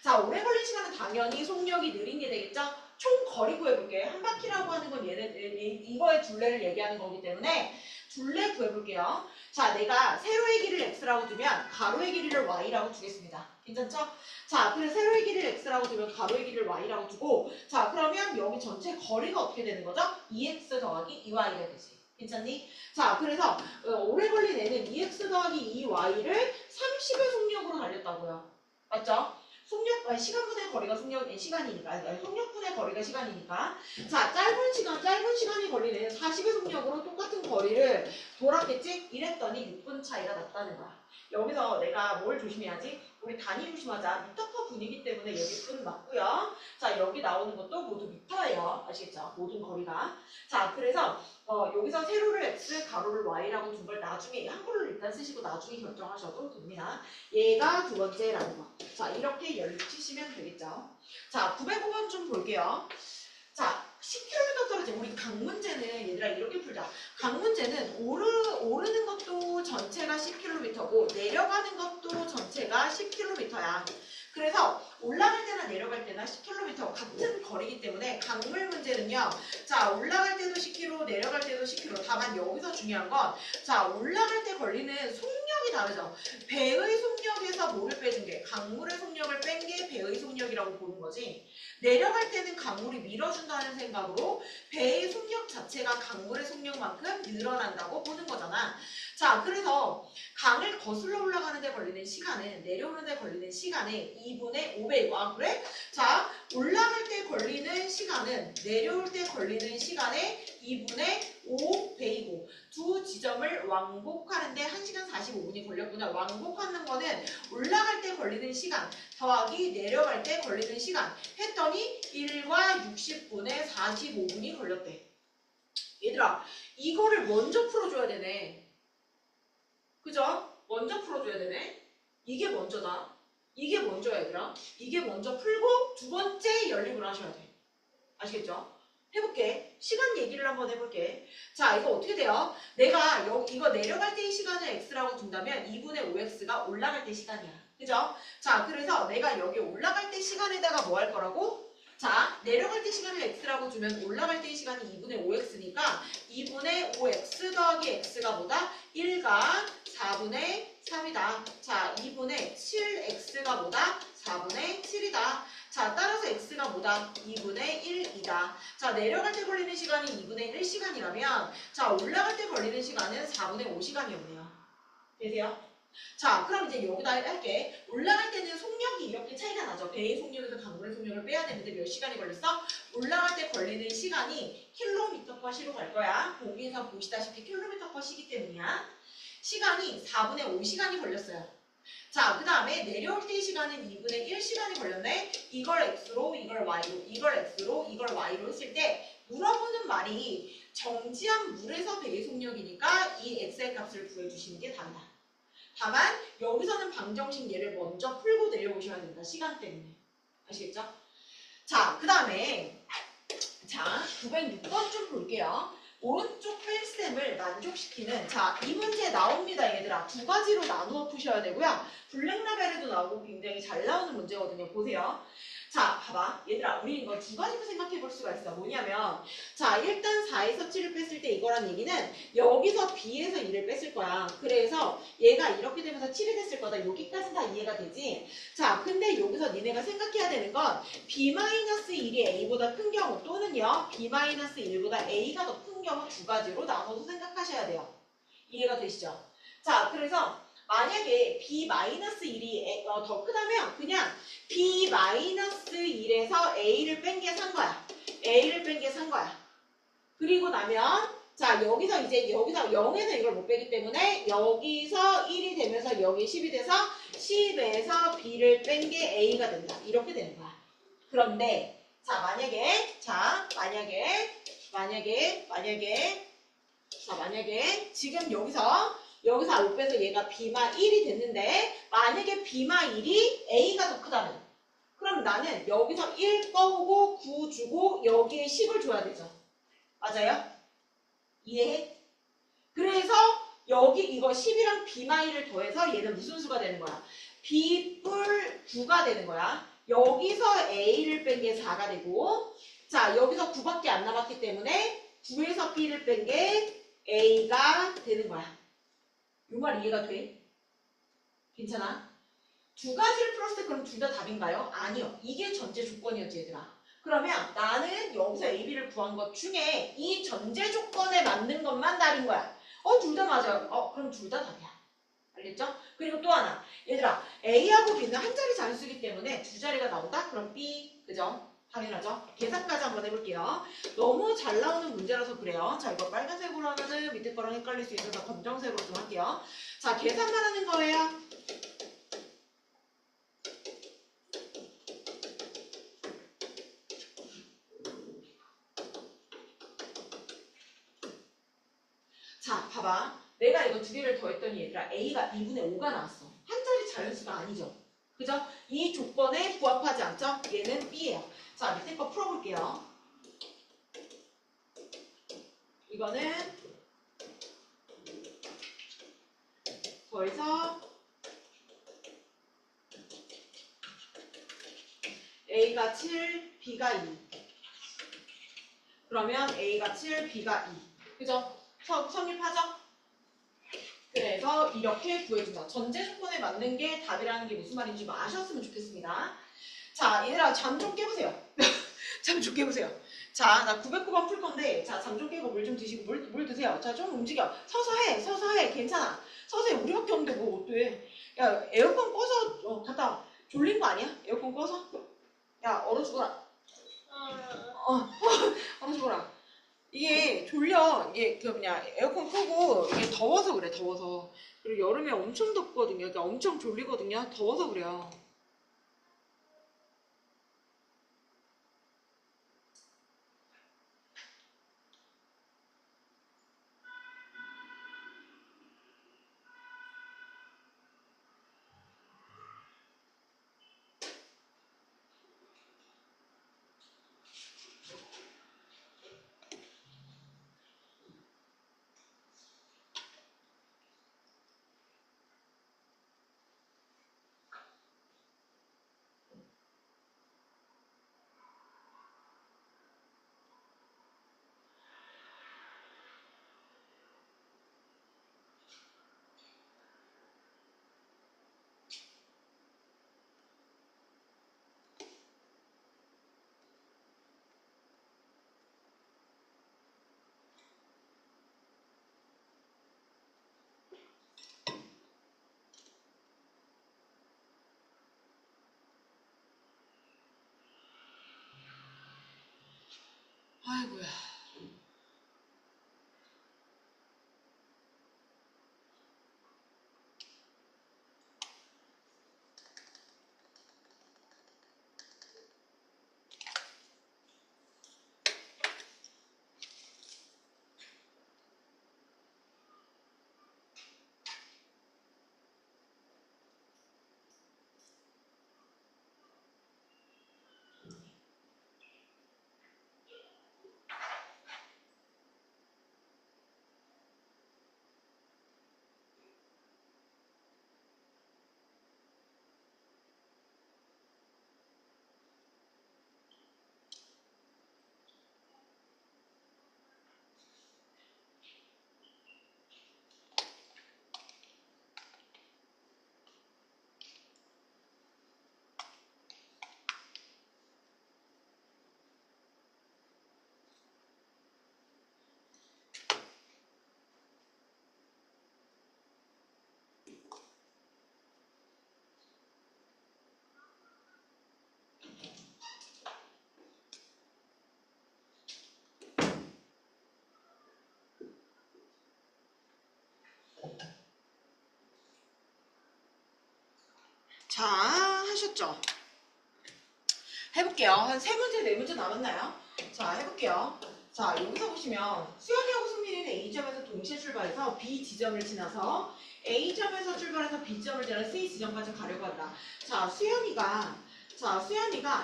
자 오래 걸린 시간은 당연히 속력이 느린 게 되겠죠? 총 거리 구해볼게. 한 바퀴라고 하는 건 이거의 둘레를 얘기하는 거기 때문에 둘레 구해볼게요. 자, 내가 세로의 길이를 x라고 두면 가로의 길이를 y라고 두겠습니다. 괜찮죠? 자, 그래서 세로의 길이를 x라고 두면 가로의 길이를 y라고 두고 자, 그러면 여기 전체 거리가 어떻게 되는 거죠? 2x 더하기 2y가 되지. 괜찮니? 자, 그래서 오래 걸린 애는 2x 더하기 2y를 30의 속력으로 달렸다고요. 맞죠? 시간분의 거리가 시간이니까. 속력분의 거리가 시간이니까. 자, 짧은 시간이 걸린 애는 40의 속력으로 똑같은 거리를 돌았겠지? 이랬더니 6분 차이가 났다는 거야. 여기서 내가 뭘 조심해야지? 우리 단위 조심하자. 미터 퍼 분이기 때문에 여기 분 맞고요. 자, 여기 나오는 것도 모두 미터예요. 아시겠죠? 모든 거리가. 자, 그래서 여기서 세로를 x, 가로를 y라고 둔 걸 나중에 한글로 일단 쓰시고 나중에 결정하셔도 됩니다. 얘가 두 번째라는 거. 자, 이렇게 연립 치시면 되겠죠. 자, 905번 좀 볼게요. 자, 10km 떨어진 우리 각 문제는 얘들아 이렇게 풀자. 각 문제는 오르는 것도 전체가 10km고 내려가는 것도 전체가 10km야. 그래서 올라갈 때나 내려갈 때나 10km 같은 거리이기 때문에 강물 문제는요. 자, 올라갈 때도 10km, 내려갈 때도 10km. 다만 여기서 중요한 건 자, 올라갈 때 걸리는 속력이 다르죠. 배의 속력에서 뭐를 빼준 게 강물의 속력을 뺀 게 배의 속력이라고 보는 거지. 내려갈 때는 강물이 밀어준다는 생각으로 배의 속력 자체가 강물의 속력만큼 늘어난다고 보는 거잖아. 자, 그래서 강을 거슬러 올라가는 데 걸리는 시간은 내려오는 데 걸리는 시간의 2분의 5배이고 아 그래? 자, 올라갈 때 걸리는 시간은 내려올 때 걸리는 시간의 2분의 5배이고 두 지점을 왕복하는데 1시간 45분이 걸렸구나. 왕복하는 거는 올라갈 때 걸리는 시간 더하기 내려갈 때 걸리는 시간 했더니 1과 60분에 45분이 걸렸대. 얘들아 이거를 먼저 풀어줘야 되네. 그죠? 먼저 풀어줘야 되네. 이게 먼저다. 이게 먼저야 얘들아. 이게 먼저 풀고 두 번째 연립을 하셔야 돼. 아시겠죠? 해볼게. 시간 얘기를 한번 해볼게. 자 이거 어떻게 돼요? 내가 이거 내려갈 때의 시간을 x라고 둔다면 2분의 5x가 올라갈 때 시간이야. 그죠? 자 그래서 내가 여기 올라갈 때 시간에다가 뭐 할 거라고? 자 내려갈 때 시간을 x라고 주면 올라갈 때의 시간이 2분의 5x니까 2분의 5x 더하기 x가 뭐다? 1과 4분의 3이다. 자 2분의 7x가 뭐다? 4분의 7이다. 자 따라서 x가 뭐다? 2분의 1이다. 자 내려갈 때 걸리는 시간이 2분의 1시간이라면 자 올라갈 때 걸리는 시간은 4분의 5시간이었네요. 되세요? 자 그럼 이제 여기다 할게. 올라갈 때는 속력이 이렇게 차이가 나죠. 배의 속력에서 강물의 속력을 빼야 되는데 몇 시간이 걸렸어? 올라갈 때 걸리는 시간이 킬로미터/시로 갈 거야. 보기에서 보시다시피 킬로미터/시기 때문이야. 시간이 4분의 5시간이 걸렸어요. 자, 그 다음에 내려올 때의 시간은 2분의 1시간이 걸렸네. 이걸 x로, 이걸 y로, 이걸 x로, 이걸 y로 했을 때 물어보는 말이 정지한 물에서 배의 속력이니까 이 x의 값을 구해주시는 게 답이다. 다만 여기서는 방정식 얘를 먼저 풀고 내려오셔야 된다. 시간 때문에. 아시겠죠? 자, 그 다음에 자 906번 좀 볼게요. 오른쪽 뺄셈을 만족시키는 자 이 문제 나옵니다 얘들아. 두 가지로 나누어 푸셔야 되고요. 블랙라벨에도 나오고 굉장히 잘 나오는 문제거든요. 보세요. 자 봐봐 얘들아 우리 이거 두 가지로 생각해 볼 수가 있어. 뭐냐면 자 일단 4에서 7을 뺐을 때 이거란 얘기는 여기서 B에서 2를 뺐을 거야. 그래서 얘가 이렇게 되면서 7이 됐을 거다. 여기까지는 다 이해가 되지. 자 근데 여기서 니네가 생각해야 되는 건 B-1이 A보다 큰 경우 또는요 B-1보다 A가 더 큰 경우 두 가지로 나눠서 생각하셔야 돼요. 이해가 되시죠? 자 그래서 만약에 B-1이 더 크다면 그냥 B-1에서 A를 뺀 게 산 거야. A를 뺀 게 산 거야. 그리고 나면 자 여기서 이제 여기서 0에서 이걸 못 빼기 때문에 여기서 1이 되면서 여기 10이 돼서 10에서 B를 뺀 게 A가 된다. 이렇게 되는 거야. 그런데 자 만약에 지금 여기서 못 빼서 얘가 B마1이 됐는데 만약에 B마1이 A가 더 크다면 그럼 나는 여기서 1 꺼오고 9 주고 여기에 10을 줘야 되죠. 맞아요? 이해해? 그래서 여기 이거 10이랑 B마1을 더해서 얘는 무슨 수가 되는 거야? B 뿔 9가 되는 거야. 여기서 A를 뺀 게 4가 되고 자 여기서 9밖에 안 남았기 때문에 9에서 B를 뺀 게 A가 되는 거야. 이 말 이해가 돼? 괜찮아? 두 가지를 풀었을 때 그럼 둘 다 답인가요? 아니요. 이게 전제 조건이었지 얘들아. 그러면 나는 여기서 A, B를 구한 것 중에 이 전제 조건에 맞는 것만 답인 거야. 둘 다 맞아요. 그럼 둘 다 답이야. 알겠죠? 그리고 또 하나. 얘들아 A하고 B는 한 자리 잔수기 때문에 두 자리가 나온다? 그럼 B. 그죠? 당연하죠? 계산까지 한번 해볼게요. 너무 잘 나오는 문제라서 그래요. 자, 이거 빨간색으로 하면은 밑에 거랑 헷갈릴 수 있어서 검정색으로 좀 할게요. 자, 계산만 하는 거예요. 자, 봐봐. 내가 이거 두 개를 더했더니 얘들아 A가 2분의 5가 나왔어. 한 자리 자연수가 아니죠. 그죠? 이 조건에 부합하지 않죠? 얘는 B예요. 자, 밑에 거 풀어볼게요. 이거는 더해서 A가 7, B가 2. 그러면 A가 7, B가 2. 그죠? 성립하죠? 그래서 이렇게 구해준다. 전제 조건에 맞는 게 답이라는 게 무슨 말인지 좀 아셨으면 좋겠습니다. 자, 얘들아 잠 좀 깨보세요. 잠 좀 깨보세요. 자, 나 909번 풀 건데 자, 잠 좀 깨고 물 좀 드시고 물 드세요. 자, 좀 움직여. 서서 해. 괜찮아. 서서 해. 우리밖에 없는데 뭐 어때? 야, 에어컨 꺼서 갔다 와. 졸린 거 아니야? 에어컨 꺼서? 야, 얼어 죽어라. 한번 줘라. 이게 졸려. 이게 그 뭐냐 에어컨 끄고 이게 더워서 그래. 더워서. 그리고 여름에 엄청 덥거든요. 그러니까 엄청 졸리거든요. 더워서 그래요. 아이고야. 자, 하셨죠? 해볼게요. 한 세 문제, 네 문제 남았나요? 자, 해볼게요. 자, 여기서 보시면 수연이하고 승민이는 A점에서 동시에 출발해서 B 지점을 지나서 A점에서 출발해서 B점을 지나서 C 지점까지 가려고 한다. 자, 수연이가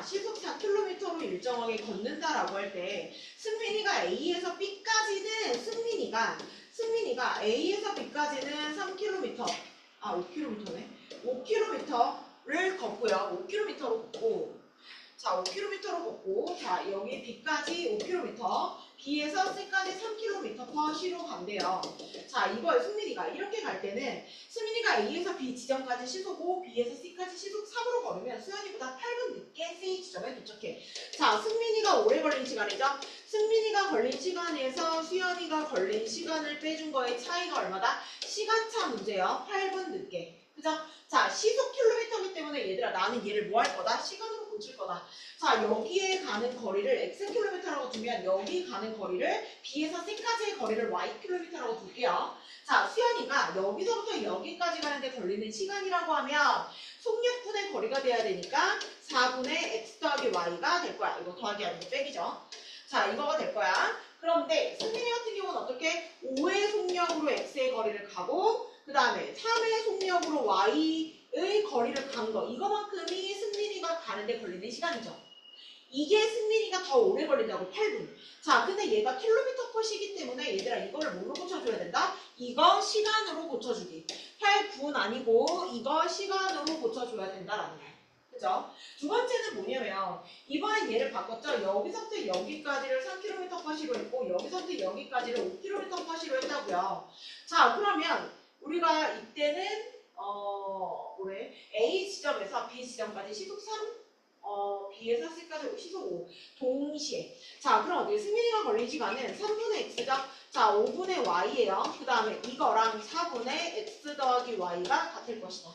시속 4km로 일정하게 걷는다라고 할 때 승민이가 A에서 B까지는 승민이가 A에서 B까지는 3km, 5km네. 5km를 걷고요. 5km로 걷고, 자, 5km로 걷고, 자, 여기 B까지 5km, B에서 C까지 3km 시로 간대요. 자, 이거에 승민이가 이렇게 갈 때는 승민이가 A에서 B 지점까지 시속 5, B에서 C까지 시속 3으로 걸으면 수연이보다 8분 늦게 C 지점에 도착해. 자, 승민이가 오래 걸린 시간이죠? 승민이가 걸린 시간에서 수연이가 걸린 시간을 빼준 거의 차이가 얼마다? 시간차 문제요. 8분 늦게. 그죠? 자, 시속 킬로미터이기 때문에 얘들아 나는 얘를 뭐 할 거다? 시간으로 고칠 거다. 자, 여기에 가는 거리를 x 킬로미터라고 두면 여기 가는 거리를 B에서 C까지의 거리를 y 킬로미터라고 둘게요. 자, 수연이가 여기서부터 여기까지 가는데 걸리는 시간이라고 하면 속력분의 거리가 돼야 되니까 4분의 x 더하기 y가 될 거야. 이거 더하기 아니고 빼기죠. 자, 이거가 될 거야. 그런데 승민이 같은 경우는 어떻게? 5의 속력으로 x의 거리를 가고 그 다음에 3의 속력으로 y의 거리를 간 거. 이거만큼이 승민이가 가는데 걸리는 시간이죠. 이게 승민이가 더 오래 걸린다고 8분. 자, 근데 얘가 킬로미터 컷이기 때문에 얘들아 이거를 뭘로 고쳐줘야 된다? 이거 시간으로 고쳐주기. 8분 아니고 이거 시간으로 고쳐줘야 된다라는 거예요. 그죠? 두 번째는 뭐냐면 이번엔 얘를 바꿨죠. 여기서부터 여기까지를 3km 컷이로 했고 여기서부터 여기까지를 5km 컷이로 했다고요. 자, 그러면 우리가 이때는 뭐래? A 지점에서 B 지점까지 시속 3, B에서 C까지 시속 5 동시에. 자, 그럼 어떻게 승민이가 걸린 시간은 3분의 X죠? 자, 5분의 Y예요. 그 다음에 이거랑 4분의 X 더하기 Y가 같을 것이다.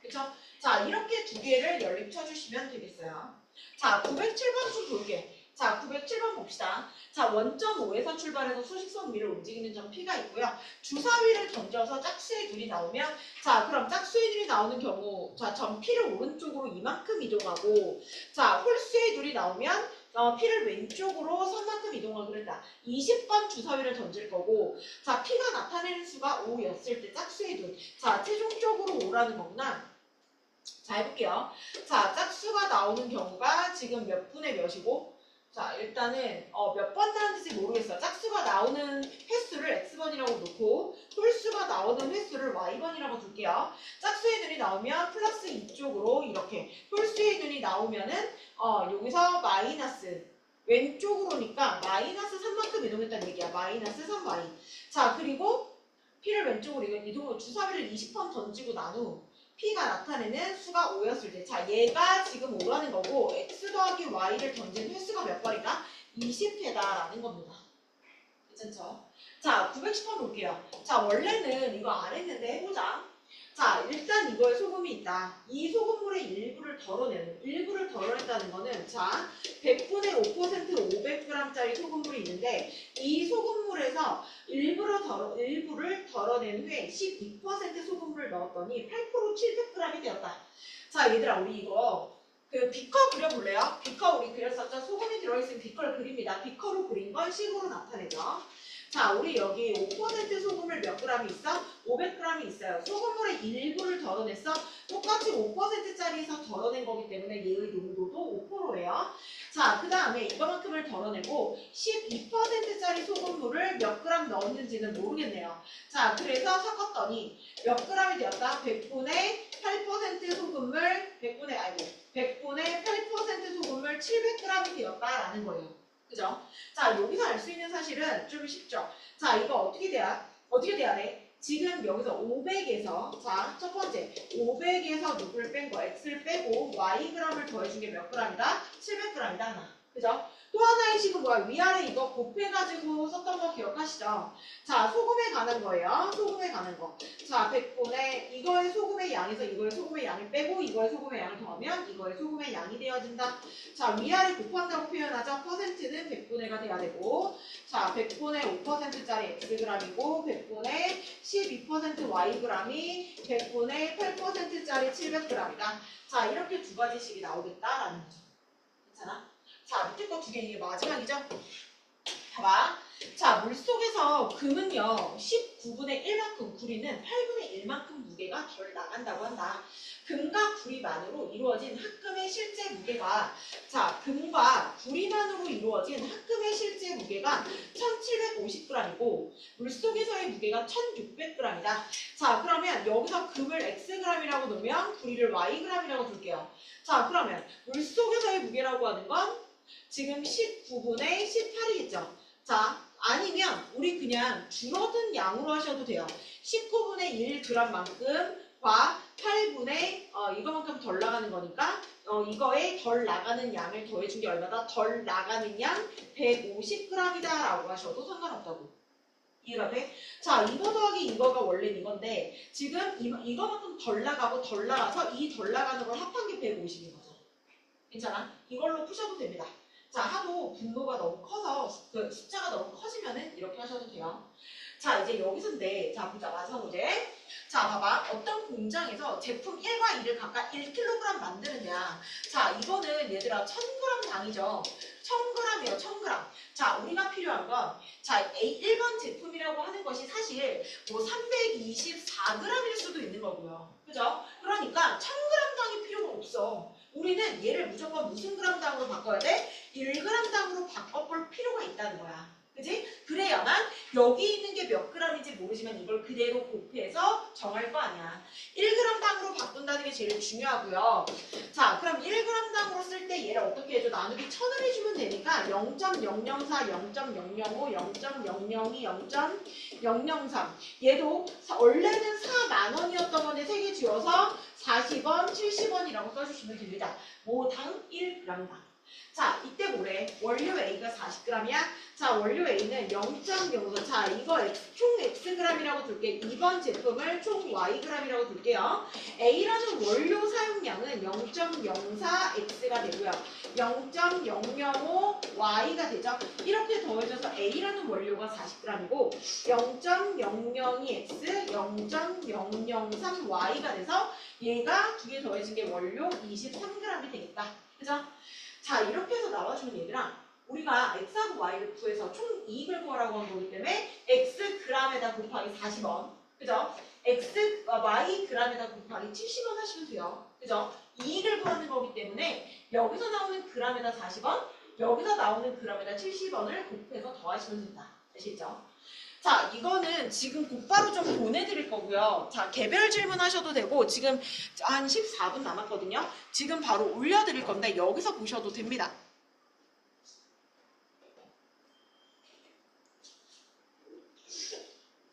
그쵸? 자, 이렇게 두 개를 연립 쳐주시면 되겠어요. 자, 907번 좀 볼게. 자, 자, 907번 봅시다. 자, 원점 O에서 출발해서 수직선 위를 움직이는 점 P가 있고요. 주사위를 던져서 짝수의 둘이 나오면 자, 그럼 짝수의 둘이 나오는 경우 자, 점 P를 오른쪽으로 이만큼 이동하고 자, 홀수의 둘이 나오면 P를 왼쪽으로 선만큼 이동하기로 했다. 20번 주사위를 던질 거고 자, P가 나타내는 수가 5였을 때 짝수의 둘. 자, 최종적으로 5라는 거구나. 자, 해볼게요. 자, 짝수가 나오는 경우가 지금 몇 분의 몇이고 자, 일단은 몇 번 나왔는지 모르겠어. 짝수가 나오는 횟수를 x번이라고 놓고 홀수가 나오는 횟수를 y번이라고 둘게요. 짝수의 눈이 나오면 플러스 2쪽으로 이렇게 홀수의 눈이 나오면은 여기서 마이너스 왼쪽으로니까 마이너스 3만큼 이동했다는 얘기야. 마이너스 3y. 자, 그리고 p를 왼쪽으로 이동으로 주사위를 20번 던지고 난 후 P가 나타내는 수가 5였을 때 자, 얘가 지금 5라는 거고 x 더하기 y를 던진 횟수가 몇 번이다? 20회다라는 겁니다. 괜찮죠? 자, 910번 볼게요. 자, 원래는 이거 안 했는데 해보자. 자, 일단 이거에 소금이 있다. 이 소금물의 일부를 덜어낸다는 거는 자, 100분의 5% 500g짜리 소금물이 있는데 이 소금물에서 일부를 덜어낸 후에 12% 소금물을 넣었더니 8% 700g이 되었다. 자, 얘들아, 우리 이거 그 비커 그려볼래요? 비커 우리 그렸었죠? 소금이 들어있으면 비커를 그립니다. 비커로 그린 걸 식으로 나타내죠. 자, 우리 여기 5% 소금을 몇 g이 있어? 500g이 있어요. 소금물의 일부를 덜어냈어? 똑같이 5%짜리에서 덜어낸 거기 때문에 얘의 농도도 5%예요. 자, 그 다음에 이거만큼을 덜어내고 12%짜리 소금물을 몇 g 넣었는지는 모르겠네요. 자, 그래서 섞었더니 몇 g이 되었다? 100분의 8% 소금물, 100분의 8% 소금물 700g이 되었다라는 거예요. 그죠? 자, 여기서 알 수 있는 사실은 좀 쉽죠? 자, 이거 어떻게 돼야 돼? 지금 여기서 500에서, 자, 첫 번째, 500에서 누구를 뺀 거, x를 빼고 yg을 더해준 게 몇 g이다? 700g이다, 하나. 그죠? 또 하나의 식은 뭐야? 위아래 이거 곱해가지고 썼던 거 기억하시죠? 자, 소금에 관한 거예요. 소금에 관한 거. 자, 100분의 이거의 소금의 양에서 이거의 소금의 양을 빼고 이거의 소금의 양을 더하면 이거의 소금의 양이 되어진다. 자, 위아래 곱한다고 표현하죠. 퍼센트는 100분의가 돼야 되고 자, 100분의 5%짜리 xg이고 100분의 12% yg이 100분의 8%짜리 700g이다. 자, 이렇게 두 가지 식이 나오겠다라는 거죠. 괜찮아? 자, 밑에 거 두 개 이게 마지막이죠? 봐봐. 자, 물속에서 금은요 19분의 1만큼, 구리는 8분의 1만큼 무게가 덜 나간다고 한다. 금과 구리만으로 이루어진 합금의 실제 무게가 자, 금과 구리만으로 이루어진 합금의 실제 무게가 1750g이고 물속에서의 무게가 1600g이다. 자, 그러면 여기서 금을 xg이라고 놓으면 구리를 yg이라고 둘게요. 자, 그러면 물속에서의 무게라고 하는 건 지금 19분의 18이겠죠. 자, 아니면 우리 그냥 줄어든 양으로 하셔도 돼요. 19분의 1g만큼과 8분의 이거만큼 덜 나가는 거니까 이거에 덜 나가는 양을 더해준 게 얼마다? 덜 나가는 양 150g이다 라고 하셔도 상관없다고. 이해가 돼? 자, 이거 더하기 이거가 원래 이건데 지금 이거만큼 덜 나가고 덜 나가서 이 덜 나가는 걸 합한 게 150인 거죠. 괜찮아? 이걸로 푸셔도 됩니다. 자, 하도 분모가 너무 커서 그 숫자가 너무 커지면은 이렇게 하셔도 돼요. 자, 이제 여기서인데 자, 보자. 마지막 문제. 자, 봐봐. 어떤 공장에서 제품 1과 2를 각각 1kg 만드느냐. 자, 이거는 얘들아 1000g 당이죠. 1000g이에요. 1000g. 자, 우리가 필요한 건 자, 1번 제품이라고 하는 것이 사실 뭐 324g일 수도 있는 거고요. 그죠? 그러니까 1000g 당이 필요가 없어. 우리는 얘를 무조건 무슨 g당으로 바꿔야 돼? 1g당으로 바꿔볼 필요가 있다는 거야. 그지? 그래야만 여기 있는 게 몇 g인지 모르지만 이걸 그대로 곱해서 정할 거 아니야. 1g당으로 바꾼다는 게 제일 중요하고요. 자, 그럼 1g당으로 쓸 때 얘를 어떻게 해줘? 나누기 1000을 해주면 되니까 0.004, 0.005, 0.002, 0.003 얘도 원래는 4만원이었던 건데 3개 지워서 40원, 70원이라고 써주시면 됩니다. 모당 1g당. 자, 이때 뭐래? 원료 A가 40g이야. 자, 원료 A는 0.04. 자, 이거 총 Xg이라고 둘게. 이번 제품을 총 Yg이라고 둘게요. A라는 원료 사용량은 0.04X가 되고요. 0.005Y가 되죠. 이렇게 더해져서 A라는 원료가 40g이고 0.002X, 0.003Y가 돼서 얘가 두 개 더해진 게 원료 23g이 되겠다. 그죠? 자, 이렇게 해서 나와주는 얘들아, 우리가 X하고 Y를 구해서 총 이익을 구하라고 한 거기 때문에 X g에다 곱하기 40원, 그죠? Y g에다 곱하기 70원 하시면 돼요. 그죠? 이익을 구하는 거기 때문에 여기서 나오는 g에다 40원, 여기서 나오는 g에다 70원을 곱해서 더하시면 된다. 아시겠죠? 자, 이거는 지금 곧바로 좀 보내드릴 거고요. 자, 개별 질문 하셔도 되고, 지금 한 14분 남았거든요. 지금 바로 올려드릴 건데, 여기서 보셔도 됩니다.